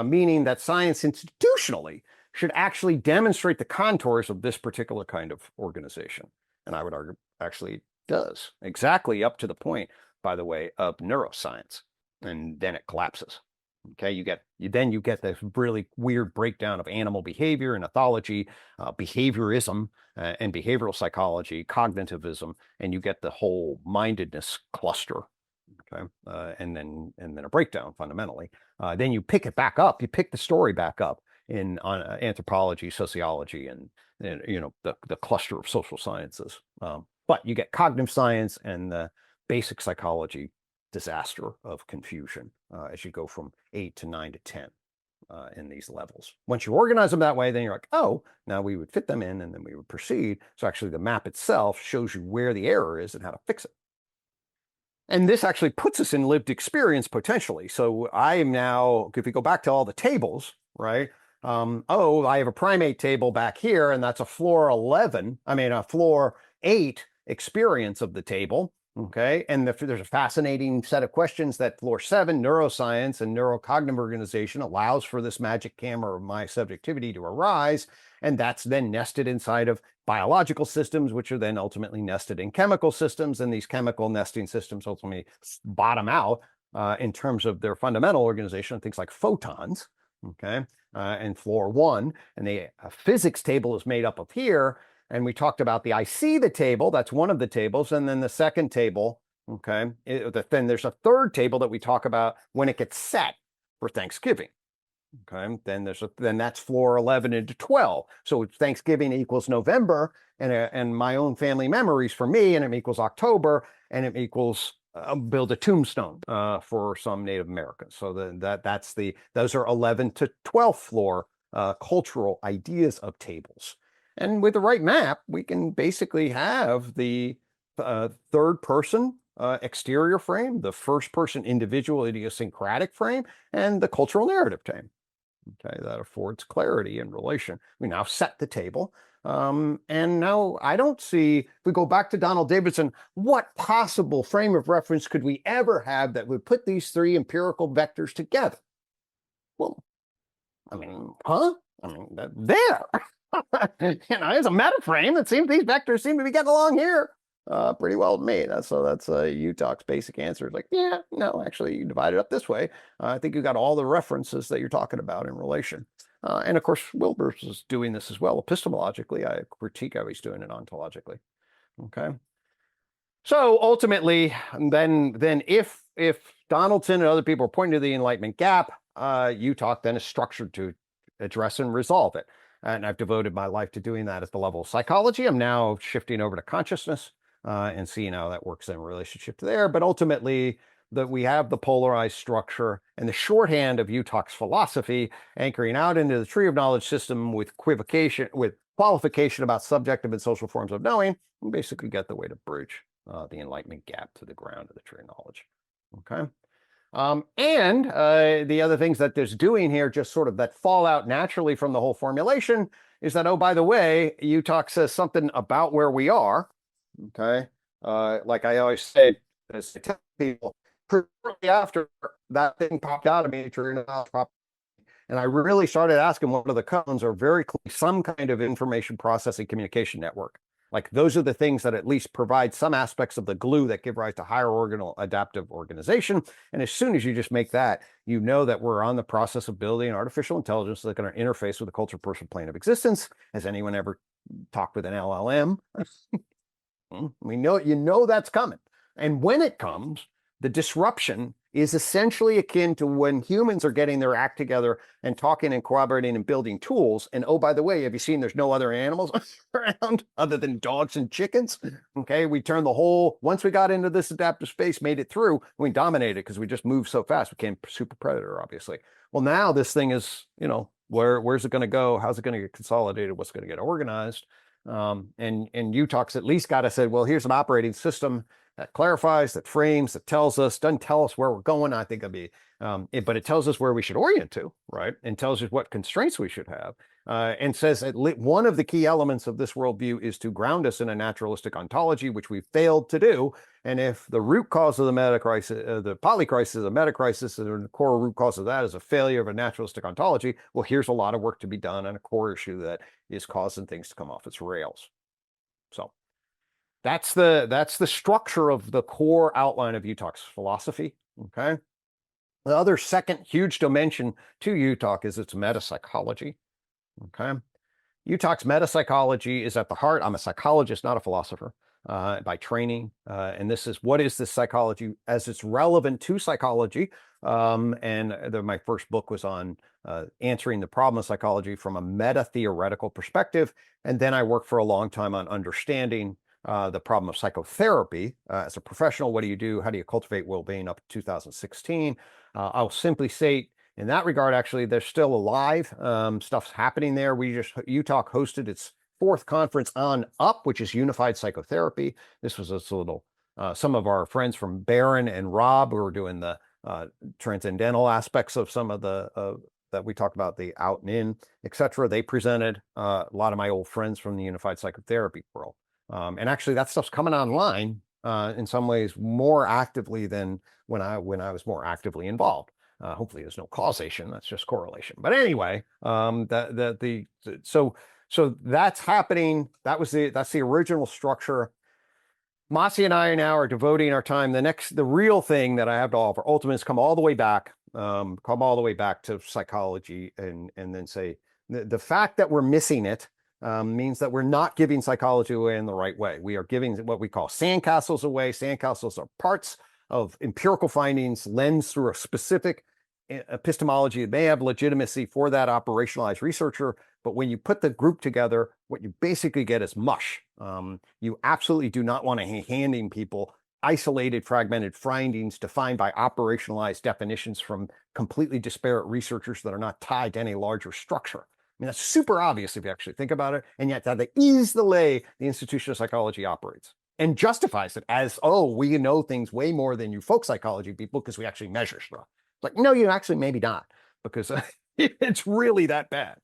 Meaning that science institutionally should actually demonstrate the contours of this particular kind of organization. And I would argue actually it does, exactly up to the point, by the way, of neuroscience. And then it collapses. Okay, you get this really weird breakdown of animal behavior and ethology, behaviorism, and behavioral psychology, cognitivism, and you get the whole mindedness cluster. Okay, and then a breakdown fundamentally. Then you pick it back up. You pick the story back up in anthropology, sociology, and the cluster of social sciences. But you get cognitive science and the basic psychology disaster of confusion as you go from 8 to 9 to 10 in these levels. Once you organize them that way, then you're like, oh, now we would fit them in and then we would proceed. So actually the map itself shows you where the error is and how to fix it. And this actually puts us in lived experience potentially. So I am now, if we go back to all the tables, right? I have a primate table back here, and that's a floor 8 experience of the table. Okay, and there's a fascinating set of questions that floor 7, neuroscience and neurocognitive organization, allows for this magic camera of my subjectivity to arise. And that's then nested inside of biological systems, which are then ultimately nested in chemical systems. And these chemical nesting systems ultimately bottom out in terms of their fundamental organization, things like photons. Okay, and floor 1, and the physics table is made up of here. And we talked about the I see the table, that's one of the tables, and then the second table, okay, then there's a third table that we talk about when it gets set for Thanksgiving. Okay, then that's floor 11 into 12. So Thanksgiving equals November, and my own family memories for me, and it equals October, and it equals build a tombstone for some Native Americans. So those are 11 to 12 floor cultural ideas of tables. And with the right map, we can basically have the third person exterior frame, the first person individual idiosyncratic frame, and the cultural narrative frame. Okay, that affords clarity in relation. We now set the table. And now I don't see, if we go back to Donald Davidson, what possible frame of reference could we ever have that would put these three empirical vectors together? Well, I mean, huh? I mean, there. As a meta frame, it seems these vectors seem to be getting along here pretty well with me. That's UTOK's basic answer. It's like, yeah, no, actually, you divide it up this way. I think you got all the references that you're talking about in relation. And of course, Wilber's is doing this as well epistemologically. I critique how he's doing it ontologically. Okay. So ultimately, then if Donaldson and other people are pointing to the Enlightenment Gap, UTOK then is structured to address and resolve it. And I've devoted my life to doing that at the level of psychology. I'm now shifting over to consciousness and seeing how that works in relationship to there. But ultimately, that we have the polarized structure and the shorthand of UTOK's philosophy anchoring out into the tree of knowledge system with qualification about subjective and social forms of knowing, and basically get the way to bridge the Enlightenment Gap to the ground of the tree of knowledge. Okay. The other things that there's doing here, just sort of that fall out naturally from the whole formulation, is that, oh, by the way, UTOK says something about where we are. Okay. Like I always say, as I tell people, shortly after that thing popped out of me, and I really started asking what are the cones are very clearly some kind of information processing communication network. Like those are the things that at least provide some aspects of the glue that give rise to higher organal adaptive organization. And as soon as you just make that, you know that we're on the process of building artificial intelligence that's going to interface with the culture person plane of existence. Has anyone ever talked with an LLM? We know, you know that's coming. And when it comes, the disruption is essentially akin to when humans are getting their act together and talking and collaborating and building tools. And oh, by the way, have you seen there's no other animals around other than dogs and chickens? Okay, we turned the whole, once we got into this adaptive space, made it through, we dominated because we just moved so fast, we became super predator, obviously. Well, now this thing is, you know, where's it going to go? How's it going to get consolidated? What's going to get organized? And UTOK's at least got to say, well, here's an operating system that clarifies, that frames, that tells us, doesn't tell us where we're going. I think it'd be, but it tells us where we should orient to, right? And tells us what constraints we should have, and says that one of the key elements of this worldview is to ground us in a naturalistic ontology, which we failed to do. And if the root cause of the metacrisis, the polycrisis, the metacrisis, and the core root cause of that is a failure of a naturalistic ontology, well, here's a lot of work to be done on a core issue that is causing things to come off its rails. So that's the structure of the core outline of UTOK's philosophy. Okay. The other second huge dimension to UTOK is its metapsychology. Okay. UTOK's metapsychology is at the heart. I'm a psychologist, not a philosopher, by training. And this is, what is this psychology as it's relevant to psychology? My first book was on answering the problem of psychology from a meta-theoretical perspective. And then I worked for a long time on understanding the problem of psychotherapy. As a professional, what do you do? How do you cultivate well-being up to 2016? I'll simply say in that regard, actually, they're still alive. Stuff's happening there. UTOK hosted its fourth conference on UP, which is Unified Psychotherapy. This was a little, some of our friends from Barron and Rob who were doing the transcendental aspects of some of the that we talked about, the out and in, etc. They presented a lot of my old friends from the Unified Psychotherapy world. And actually that stuff's coming online in some ways more actively than when I was more actively involved. Hopefully there's no causation, that's just correlation. But anyway, so that's happening. That's the original structure. Masi and I now are devoting our time. The real thing that I have to offer ultimately is come all the way back to psychology and then say the fact that we're missing it means that we're not giving psychology away in the right way. We are giving what we call sandcastles away. Sandcastles are parts of empirical findings lensed through a specific epistemology that may have legitimacy for that operationalized researcher. But when you put the group together, what you basically get is mush. You absolutely do not want to be handing people isolated, fragmented findings defined by operationalized definitions from completely disparate researchers that are not tied to any larger structure. I mean, that's super obvious if you actually think about it. And yet that is the way the institution of psychology operates and justifies it as, oh, we know things way more than you folk psychology people because we actually measure stuff. Like, no, you actually maybe not, because It's really that bad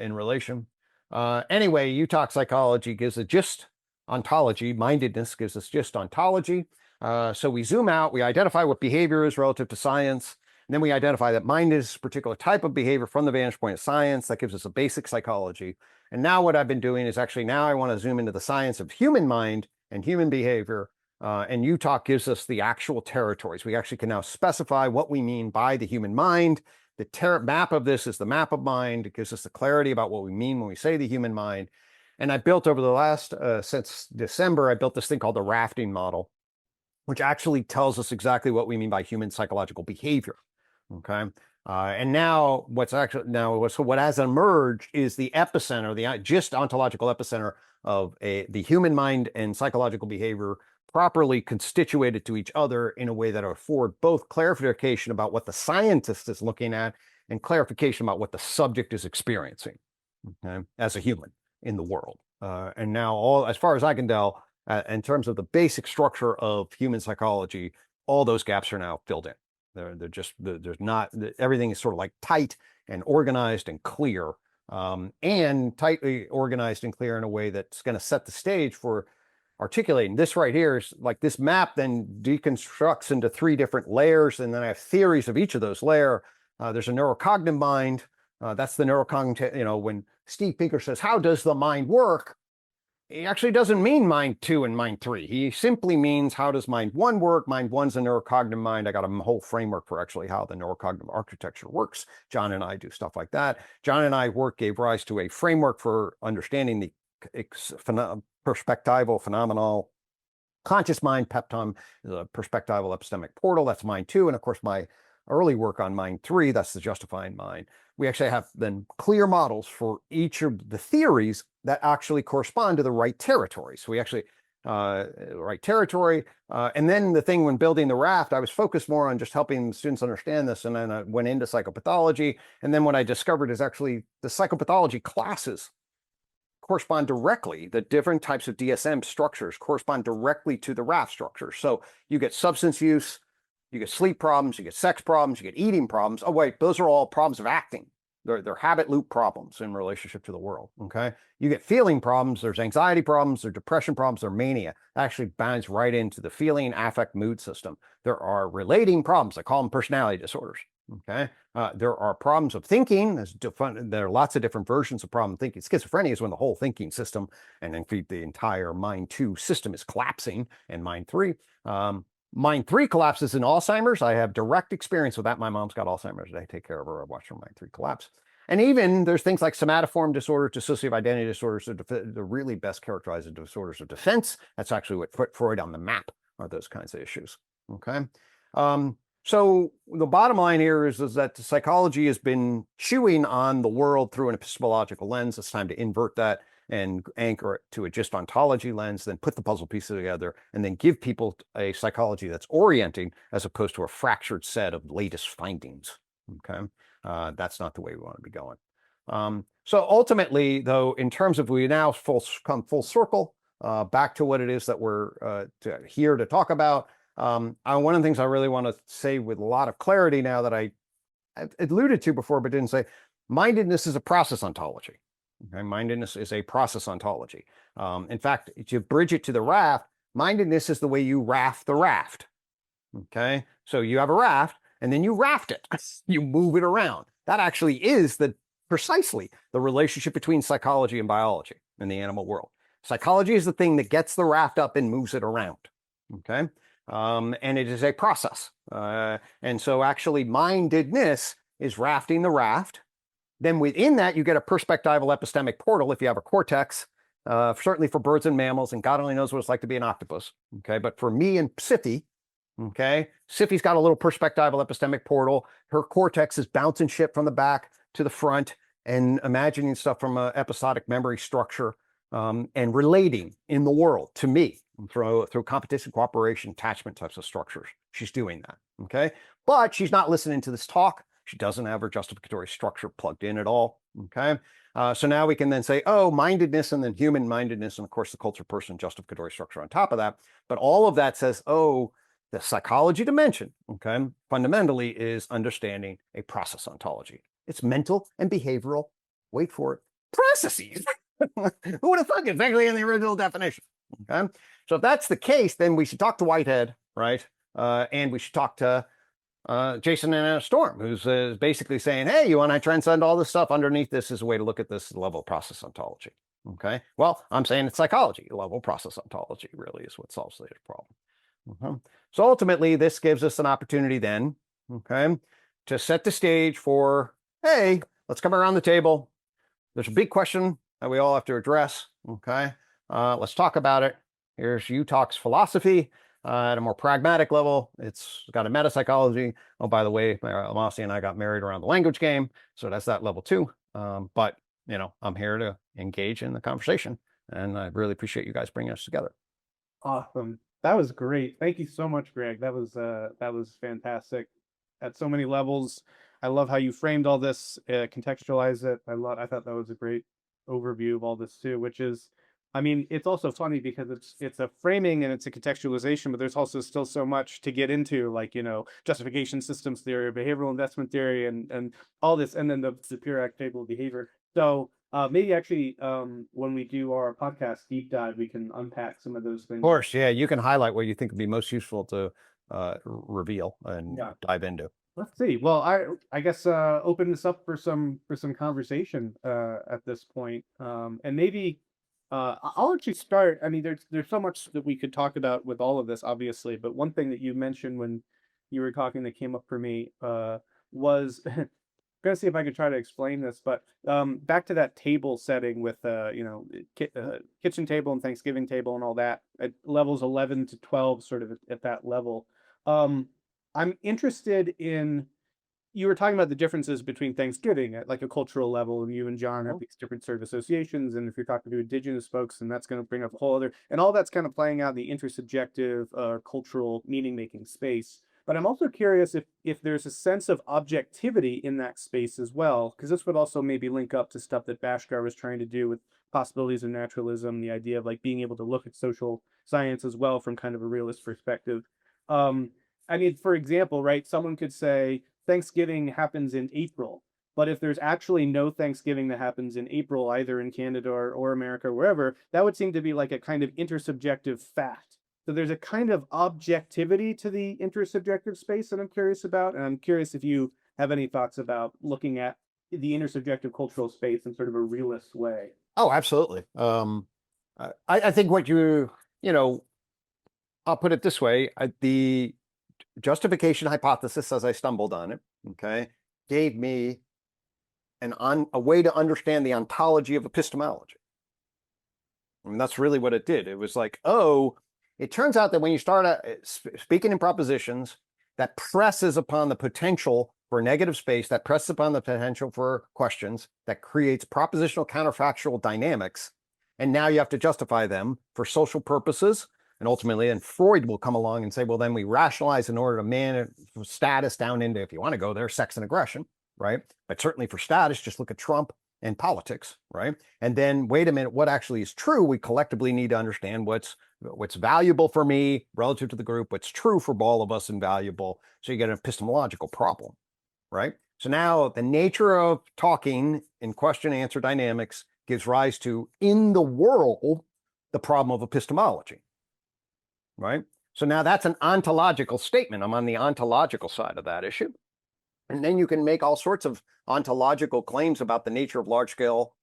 in relation. Anyway, UTOK psychology gives a just ontology. Mindedness gives us just ontology. So we zoom out, we identify what behavior is relative to science, and then we identify that mind is a particular type of behavior from the vantage point of science. That gives us a basic psychology. And now what I've been doing is actually now I want to zoom into the science of human mind and human behavior. And UTOK gives us the actual territories. We actually can now specify what we mean by the human mind. The map of this is the map of mind. It gives us the clarity about what we mean when we say the human mind. And I built over the last, since December, I built this thing called the RAFTing model, which actually tells us exactly what we mean by human psychological behavior. Okay. And now so what has emerged is the epicenter, the just ontological epicenter of the human mind and psychological behavior properly constituted to each other in a way that afford both clarification about what the scientist is looking at and clarification about what the subject is experiencing, okay, as a human in the world. And now, as far as I can tell, in terms of the basic structure of human psychology, all those gaps are now filled in. There's not, everything is sort of like tight and organized and clear, and tightly organized and clear in a way that's going to set the stage for articulating. This right here is like this map then deconstructs into 3 different layers, and then I have theories of each of those layers. There's a neurocognitive mind. That's the neurocognitive, when Steve Pinker says, how does the mind work? He actually doesn't mean mind 2 and mind 3. He simply means how does mind 1 work? Mind 1's a neurocognitive mind. I got a whole framework for actually how the neurocognitive architecture works. John and I do stuff like that. John and I gave rise to a framework for understanding the perspectival phenomenal conscious mind. Peptom is a perspectival epistemic portal. That's mind 2. And of course, my early work on mind 3, that's the justifying mind. We actually have then clear models for each of the theories that actually correspond to the right territory. So we actually, right territory. And then the thing when building the raft, I was focused more on just helping students understand this. And then I went into psychopathology. And then what I discovered is actually the psychopathology classes correspond directly, the different types of DSM structures correspond directly to the RAF structures. So you get substance use, you get sleep problems, you get sex problems, you get eating problems. Oh, wait, those are all problems of acting. They're habit loop problems in relationship to the world, okay? You get feeling problems, there's anxiety problems, there's depression problems, there's mania. That actually binds right into the feeling, affect, mood system. There are relating problems, I call them personality disorders, okay? There are problems of thinking. There are lots of different versions of problem thinking. Schizophrenia is when the whole thinking system, and in fact, the entire mind 2 system is collapsing, and mind 3. Mind 3 collapses in Alzheimer's. I have direct experience with that. My mom's got Alzheimer's. I take care of her. I watch her mind 3 collapse. And even there's things like somatoform disorders, dissociative identity disorders, the really best characterized disorders of defense. That's actually what put Freud on the map, are those kinds of issues, okay? So the bottom line here is that psychology has been chewing on the world through an epistemological lens. It's time to invert that and anchor it to a just ontology lens, then put the puzzle pieces together, and then give people a psychology that's orienting as opposed to a fractured set of latest findings, okay? That's not the way we want to be going. So ultimately, though, in terms of we now come full circle back to what it is that we're here to talk about, one of the things I really want to say with a lot of clarity now that I've alluded to before but didn't say, mindedness is a process ontology. Okay? Mindedness is a process ontology. In fact, to bridge it to the raft, mindedness is the way you raft the raft. Okay, so you have a raft and then you raft it. You move it around. That actually is precisely the relationship between psychology and biology in the animal world. Psychology is the thing that gets the raft up and moves it around. Okay, and it is a process. And so actually mindedness is rafting the raft. Then within that, you get a perspectival epistemic portal if you have a cortex, certainly for birds and mammals, and God only knows what it's like to be an octopus. Okay, but for me and Siffy, okay, Siffy's got a little perspectival epistemic portal. Her cortex is bouncing shit from the back to the front and imagining stuff from an episodic memory structure, and relating in the world to me through competition, cooperation, attachment types of structures. She's doing that, okay? But she's not listening to this talk. She doesn't have her justificatory structure plugged in at all, okay? So now we can then say, oh, mindedness and then human mindedness, and of course the culture person justificatory structure on top of that. But all of that says, oh, the psychology dimension, okay, fundamentally is understanding a process ontology. It's mental and behavioral, wait for it, processes. Who would have thought it's actually in the original definition? Okay. So if that's the case, then we should talk to Whitehead, right? And we should talk to Jason and Storm, who's basically saying, hey, you want to transcend all this stuff? Underneath this is a way to look at this level of process ontology. Okay. Well, I'm saying it's psychology. Level of process ontology really is what solves the problem. So ultimately, this gives us an opportunity then, okay, to set the stage for, hey, let's come around the table. There's a big question that we all have to address. Okay. Let's talk about it. Here's UTOK's philosophy. At a more pragmatic level, it's got a metapsychology. Oh, by the way, Mossy and I got married around the language game, so that's that level too. But you know, I'm here to engage in the conversation, and I really appreciate you guys bringing us together. Awesome. That was great. Thank you so much, Greg. That was fantastic at so many levels. I love how you framed all this, contextualized it. I thought that was a great overview of all this too, which is, I mean, it's also funny because it's a framing and it's a contextualization, but there's also still so much to get into, like, you know, justification systems theory, behavioral investment theory, and all this, and then the pure table behavior. So maybe actually, when we do our podcast deep dive, we can unpack some of those things. Of course, yeah, you can highlight what you think would be most useful to reveal and dive into. Let's see. Well, I guess open this up for some conversation at this point, and maybe. I'll actually start. I mean, there's so much that we could talk about with all of this, obviously. But one thing that you mentioned when you were talking that came up for me was I'm gonna see if I could try to explain this. But back to that table setting with you know, kitchen table and Thanksgiving table and all that at levels 11 to 12, sort of at that level. I'm interested in. You were talking about the differences between Thanksgiving at like a cultural level, and you and John have these different sort of associations. And if you're talking to indigenous folks, and that's going to bring up a whole other, and all that's kind of playing out in the intersubjective cultural meaning making space. But I'm also curious if there's a sense of objectivity in that space as well, because this would also maybe link up to stuff that Bhaskar was trying to do with possibilities of naturalism, the idea of like being able to look at social science as well from kind of a realist perspective. I mean, for example, right, someone could say, Thanksgiving happens in April, but if there's actually no Thanksgiving that happens in April, either in Canada or America or wherever, that would seem to be like a kind of intersubjective fact. So there's a kind of objectivity to the intersubjective space that I'm curious about, and I'm curious if you have any thoughts about looking at the intersubjective cultural space in sort of a realist way. Oh, absolutely. I think what you know, I'll put it this way: the justification hypothesis, as I stumbled on it, okay, gave me a way to understand the ontology of epistemology. I mean, that's really what it did. It was like, oh, it turns out that when you start speaking in propositions, that presses upon the potential for negative space, that presses upon the potential for questions, that creates propositional counterfactual dynamics, and now you have to justify them for social purposes. And ultimately, then Freud will come along and say, well, then we rationalize in order to manage status down into, if you want to go there, sex and aggression, right? But certainly for status, just look at Trump and politics, right? And then, wait a minute, what actually is true? We collectively need to understand what's valuable for me relative to the group, what's true for all of us and valuable. So you get an epistemological problem, right? So now the nature of talking in question-answer dynamics gives rise to, in the world, the problem of epistemology. Right? So now that's an ontological statement. I'm on the ontological side of that issue. And then you can make all sorts of ontological claims about the nature of large-scale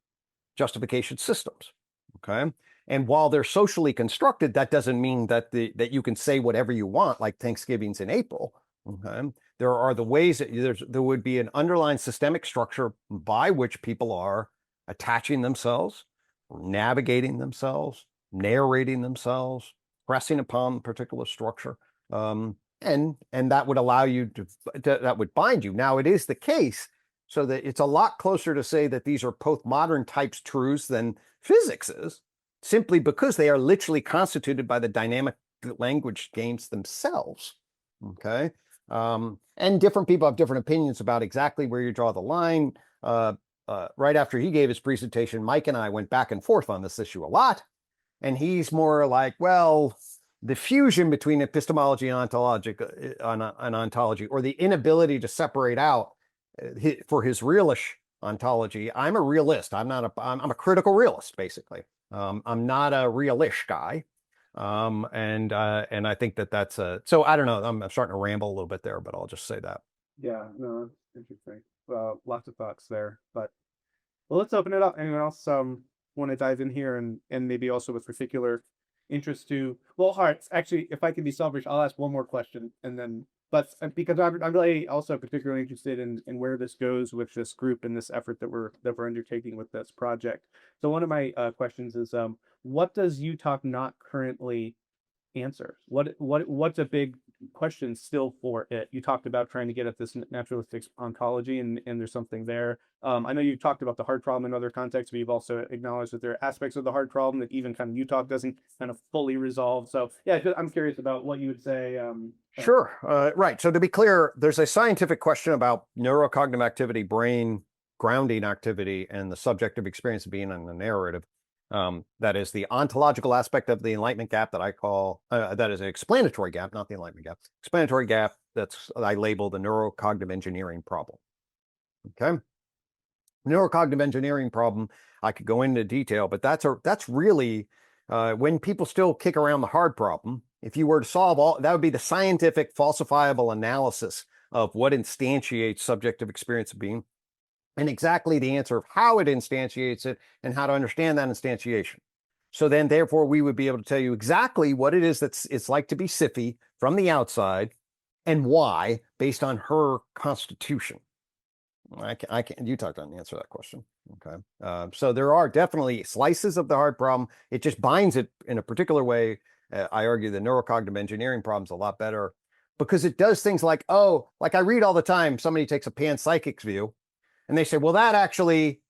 justification systems. Okay. And while they're socially constructed, that doesn't mean that that you can say whatever you want, like Thanksgiving's in April. Okay. There are the ways that there would be an underlying systemic structure by which people are attaching themselves, navigating themselves, narrating themselves, pressing upon particular structure, and that would allow you that would bind you. Now, it is the case so that it's a lot closer to say that these are postmodern types truths than physics is, simply because they are literally constituted by the dynamic language games themselves. Okay, and different people have different opinions about exactly where you draw the line. Right after he gave his presentation, Mike and I went back and forth on this issue a lot. And he's more like, well, the fusion between epistemology and ontology, or the inability to separate out for his realish ontology. I'm a realist. I'm a critical realist, basically. I'm not a realish guy. And I think that's so I don't know. I'm starting to ramble a little bit there, but I'll just say that. Yeah, no, that's interesting. Lots of thoughts there, but well, let's open it up. Anyone else want to dive in here and maybe also with particular interest to well, hearts. Actually, if I can be selfish, I'll ask one more question and then. But because I'm really also particularly interested in where this goes with this group and this effort that we're undertaking with this project. So one of my questions is what does UTOK not currently answer? What's a big question still for it? You talked about trying to get at this naturalistic ontology, and there's something there. I know you talked about the hard problem in other contexts, but you've also acknowledged that there are aspects of the hard problem that even kind of UTOK doesn't kind of fully resolve. So yeah, I'm curious about what you would say. Sure. Right. So to be clear, there's a scientific question about neurocognitive activity, brain grounding activity, and the subjective experience of being in the narrative. That is the ontological aspect of the Enlightenment Gap that I call, that is an explanatory gap, not the Enlightenment Gap. Explanatory gap I label the neurocognitive engineering problem. Okay. Neurocognitive engineering problem, I could go into detail, but that's really when people still kick around the hard problem. If you were to solve all, that would be the scientific falsifiable analysis of what instantiates subjective experience of being, and exactly the answer of how it instantiates it and how to understand that instantiation. So then, therefore, we would be able to tell you exactly what it is it's like to be Siffy from the outside and why, based on her constitution. I can't. You talked on the answer to that question. Okay. So there are definitely slices of the hard problem. It just binds it in a particular way. I argue the neurocognitive engineering problem is a lot better because it does things like, like I read all the time, somebody takes a panpsychics view and they say, well, that actually,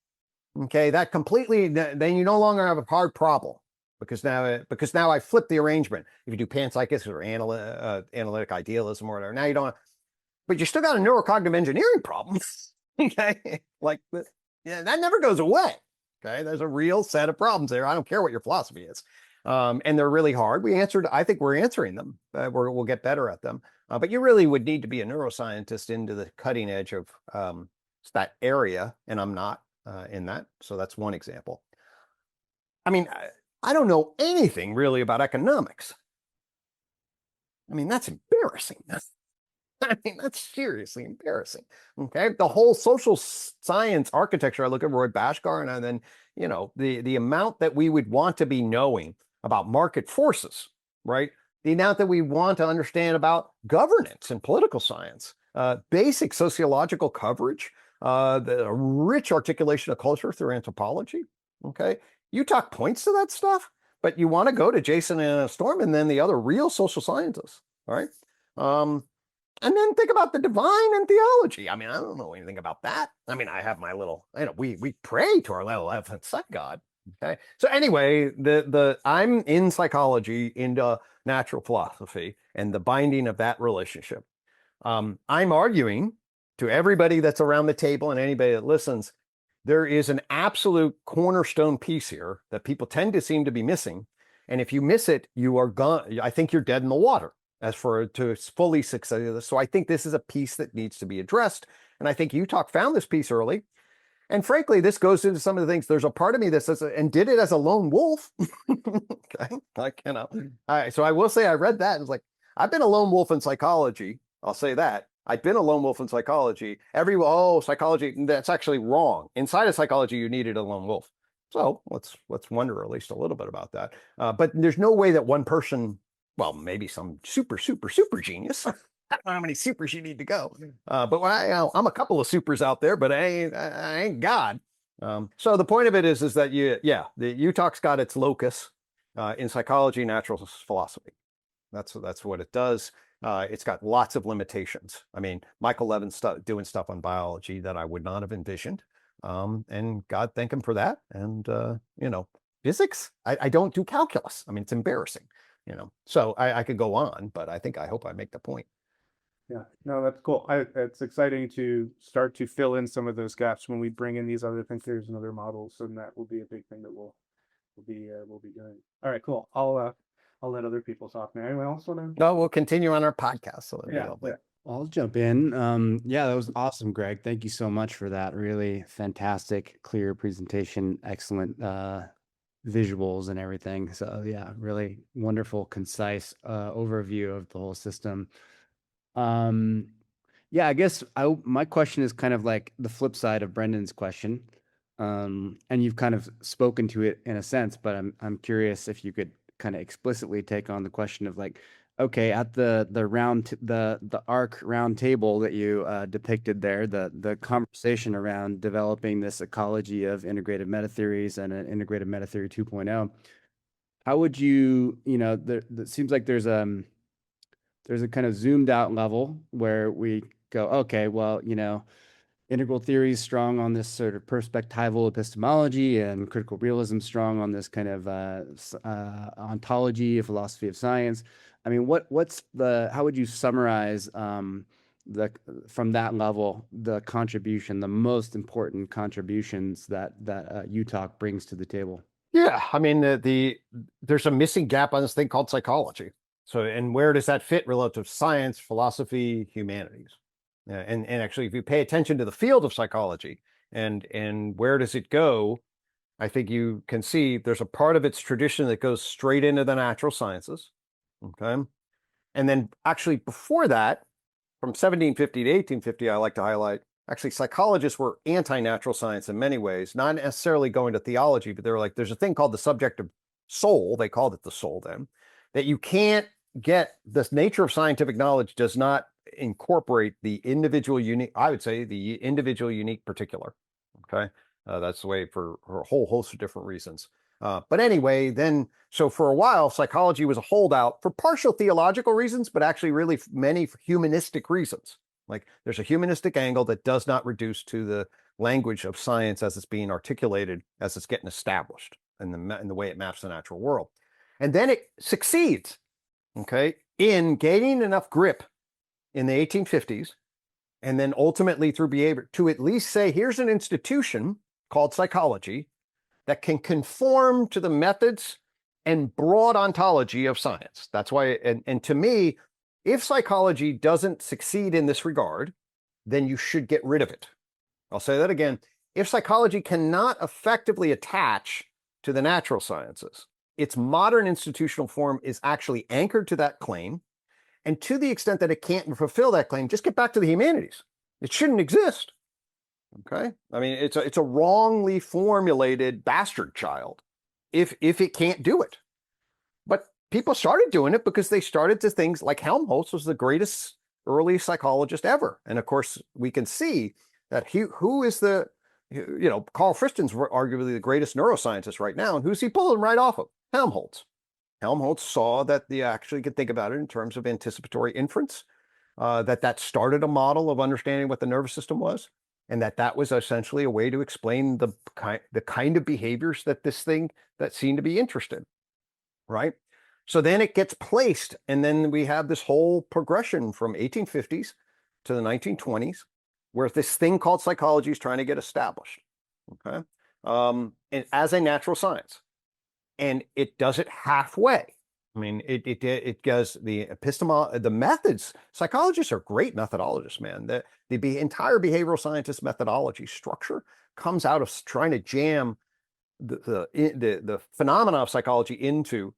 okay, that completely, then you no longer have a hard problem because now I flipped the arrangement. If you do panpsychics or analytic idealism or whatever, now you don't, but you still got a neurocognitive engineering problem. Okay, like yeah, that never goes away. Okay, there's a real set of problems there. I don't care what your philosophy is, and they're really hard. I think we're answering them. We'll get better at them. But you really would need to be a neuroscientist into the cutting edge of that area, and I'm not in that. So that's one example. I mean, I don't know anything really about economics. I mean, that's embarrassing. I mean, that's seriously embarrassing. Okay. The whole social science architecture, I look at Roy Bhaskar and then, the amount that we would want to be knowing about market forces, right? The amount that we want to understand about governance and political science, basic sociological coverage, the rich articulation of culture through anthropology. Okay. UTOK points to that stuff, but you want to go to Jason and Storm and then the other real social scientists. All right. And then think about the divine and theology. I mean, I don't know anything about that. I mean, I have my little, we pray to our level 11th sun God. Okay. So anyway, I'm in psychology into natural philosophy and the binding of that relationship. I'm arguing to everybody that's around the table and anybody that listens, there is an absolute cornerstone piece here that people tend to seem to be missing. And if you miss it, you are gone. I think you're dead in the water. As for to fully succeed. So I think this is a piece that needs to be addressed. And I think UTOK found this piece early. And frankly, this goes into some of the things. There's a part of me that says, and did it as a lone wolf. Okay. So I will say I read that and was like, I've been a lone wolf in psychology. I'll say that. I've been a lone wolf in psychology. Psychology, that's actually wrong. Inside of psychology, you needed a lone wolf. So let's wonder at least a little bit about that. But there's no way that one person, well, maybe some super genius. I don't know how many supers you need to go. But I'm a couple of supers out there, but I ain't God. So the point of it is that the UTOK's got its locus in psychology, natural philosophy. That's what it does. It's got lots of limitations. I mean, Michael Levin's doing stuff on biology that I would not have envisioned. And God thank him for that. And, physics, I don't do calculus. I mean, it's embarrassing. So I could go on, but I hope I make the point. Yeah, no, that's cool. It's exciting to start to fill in some of those gaps when we bring in these other thinkers and other models, and that will be a big thing that we'll be doing. All right, cool. I'll let other people talk now. Anyone else want to? No, we'll continue on our podcast. So Yeah. I'll jump in. Yeah, that was awesome, Greg. Thank you so much for that. Really fantastic, clear presentation, excellent visuals and everything. So yeah, really wonderful, concise overview of the whole system. Um, yeah, I guess my question is kind of like the flip side of Brendan's question. And you've kind of spoken to it in a sense, but I'm curious if you could kind of explicitly take on the question of like, okay, at the arc round table that you depicted there, the conversation around developing this ecology of integrated metatheories and an integrated metatheory 2.0, how would you, there it seems like there's a kind of zoomed out level where we go, okay, well, integral theory is strong on this sort of perspectival epistemology, and critical realism strong on this kind of ontology, a philosophy of science. I mean, how would you summarize the from that level the most important contributions that UTOK brings to the table? Yeah, I mean, there's a missing gap on this thing called psychology. So, and where does that fit relative to science, philosophy, humanities? And actually, if you pay attention to the field of psychology and where does it go, I think you can see there's a part of its tradition that goes straight into the natural sciences. Okay. And then actually before that, from 1750 to 1850, I like to highlight, actually psychologists were anti-natural science in many ways, not necessarily going to theology, but they were like, there's a thing called the subjective soul. They called it the soul then, that you can't get. This nature of scientific knowledge does not incorporate the individual unique, I would say the individual unique particular. Okay. That's the way for a whole host of different reasons. But anyway, then, so for a while, psychology was a holdout for partial theological reasons, but actually really many humanistic reasons. Like there's a humanistic angle that does not reduce to the language of science as it's being articulated, as it's getting established in the way it maps the natural world. And then it succeeds, okay, in gaining enough grip in the 1850s, and then ultimately through behavior to at least say, here's an institution called psychology that can conform to the methods and broad ontology of science. That's why, and to me, if psychology doesn't succeed in this regard, then you should get rid of it. I'll say that again. If psychology cannot effectively attach to the natural sciences, its modern institutional form is actually anchored to that claim. And to the extent that it can't fulfill that claim, just get back to the humanities. It shouldn't exist. Okay. I mean, it's a wrongly formulated bastard child if it can't do it. But people started doing it because they started to things like Helmholtz was the greatest early psychologist ever. And of course, we can see that who is the, Carl Friston's arguably the greatest neuroscientist right now. And who's he pulling right off of? Helmholtz. Helmholtz saw that you actually could think about it in terms of anticipatory inference, that started a model of understanding what the nervous system was, and that was essentially a way to explain the kind of behaviors that this thing that seemed to be interested, right? So then it gets placed, and then we have this whole progression from 1850s to the 1920s, where this thing called psychology is trying to get established, okay, and as a natural science, and it does it halfway. I mean, it does the the methods. Psychologists are great methodologists, man. The entire behavioral scientist methodology structure comes out of trying to jam the phenomena of psychology into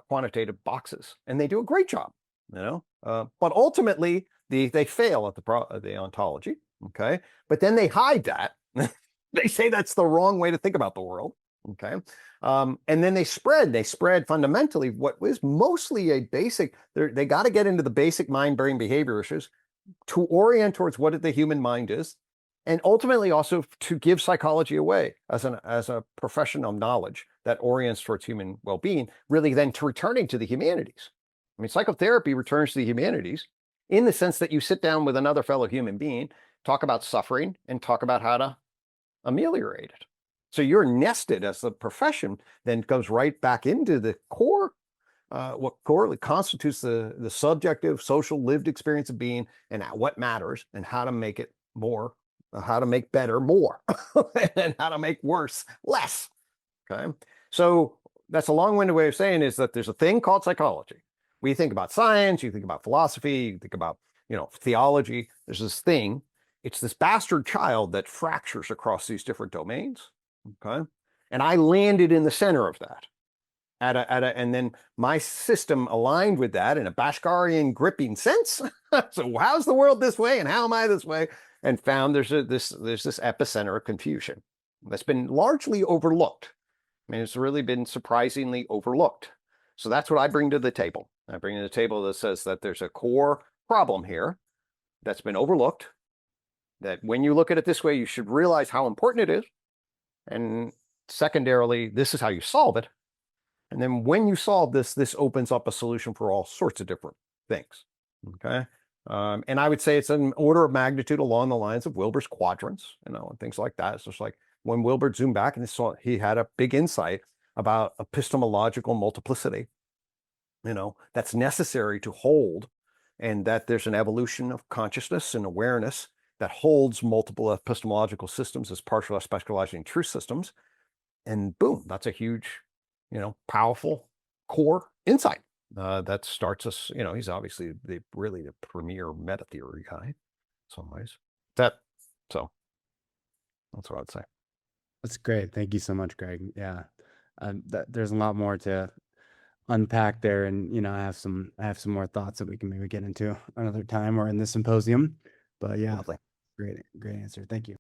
quantitative boxes, and they do a great job, But ultimately, they fail at the ontology, okay? But then they hide that. They say that's the wrong way to think about the world, okay? And then they spread fundamentally what was mostly a basic, they got to get into the basic mind-brain behavior issues to orient towards what the human mind is, and ultimately also to give psychology away as a profession of knowledge that orients towards human well-being, really then to returning to the humanities. I mean, psychotherapy returns to the humanities in the sense that you sit down with another fellow human being, talk about suffering, and talk about how to ameliorate it. So you're nested as a profession, then goes right back into the core, what core constitutes the subjective, social, lived experience of being, and what matters, and how to make it more, how to make better more, and how to make worse less. Okay, so that's a long-winded way of saying is that there's a thing called psychology, when you think about science, you think about philosophy, you think about, theology, there's this thing, it's this bastard child that fractures across these different domains. Okay. And I landed in the center of that and then my system aligned with that in a Bhaskarian gripping sense. So how's the world this way and how am I this way? And found there's this epicenter of confusion that's been largely overlooked. I mean, it's really been surprisingly overlooked. So that's what I bring to the table. I bring to the table that says that there's a core problem here that's been overlooked, that when you look at it this way, you should realize how important it is. And secondarily, this is how you solve it. And then when you solve this, this opens up a solution for all sorts of different things. Okay. And I would say it's an order of magnitude along the lines of Wilber's quadrants, and things like that. It's just like when Wilber zoomed back and he had a big insight about epistemological multiplicity, that's necessary to hold, and that there's an evolution of consciousness and awareness that holds multiple epistemological systems as partial specializing truth systems. And boom, that's a huge, powerful core insight that starts us, he's obviously really the premier metatheory guy in some ways. So that's what I'd say. That's great. Thank you so much, Greg. Yeah. There's a lot more to unpack there, and I have some more thoughts that we can maybe get into another time or in the symposium. But yeah, Lovely. great answer. Thank you.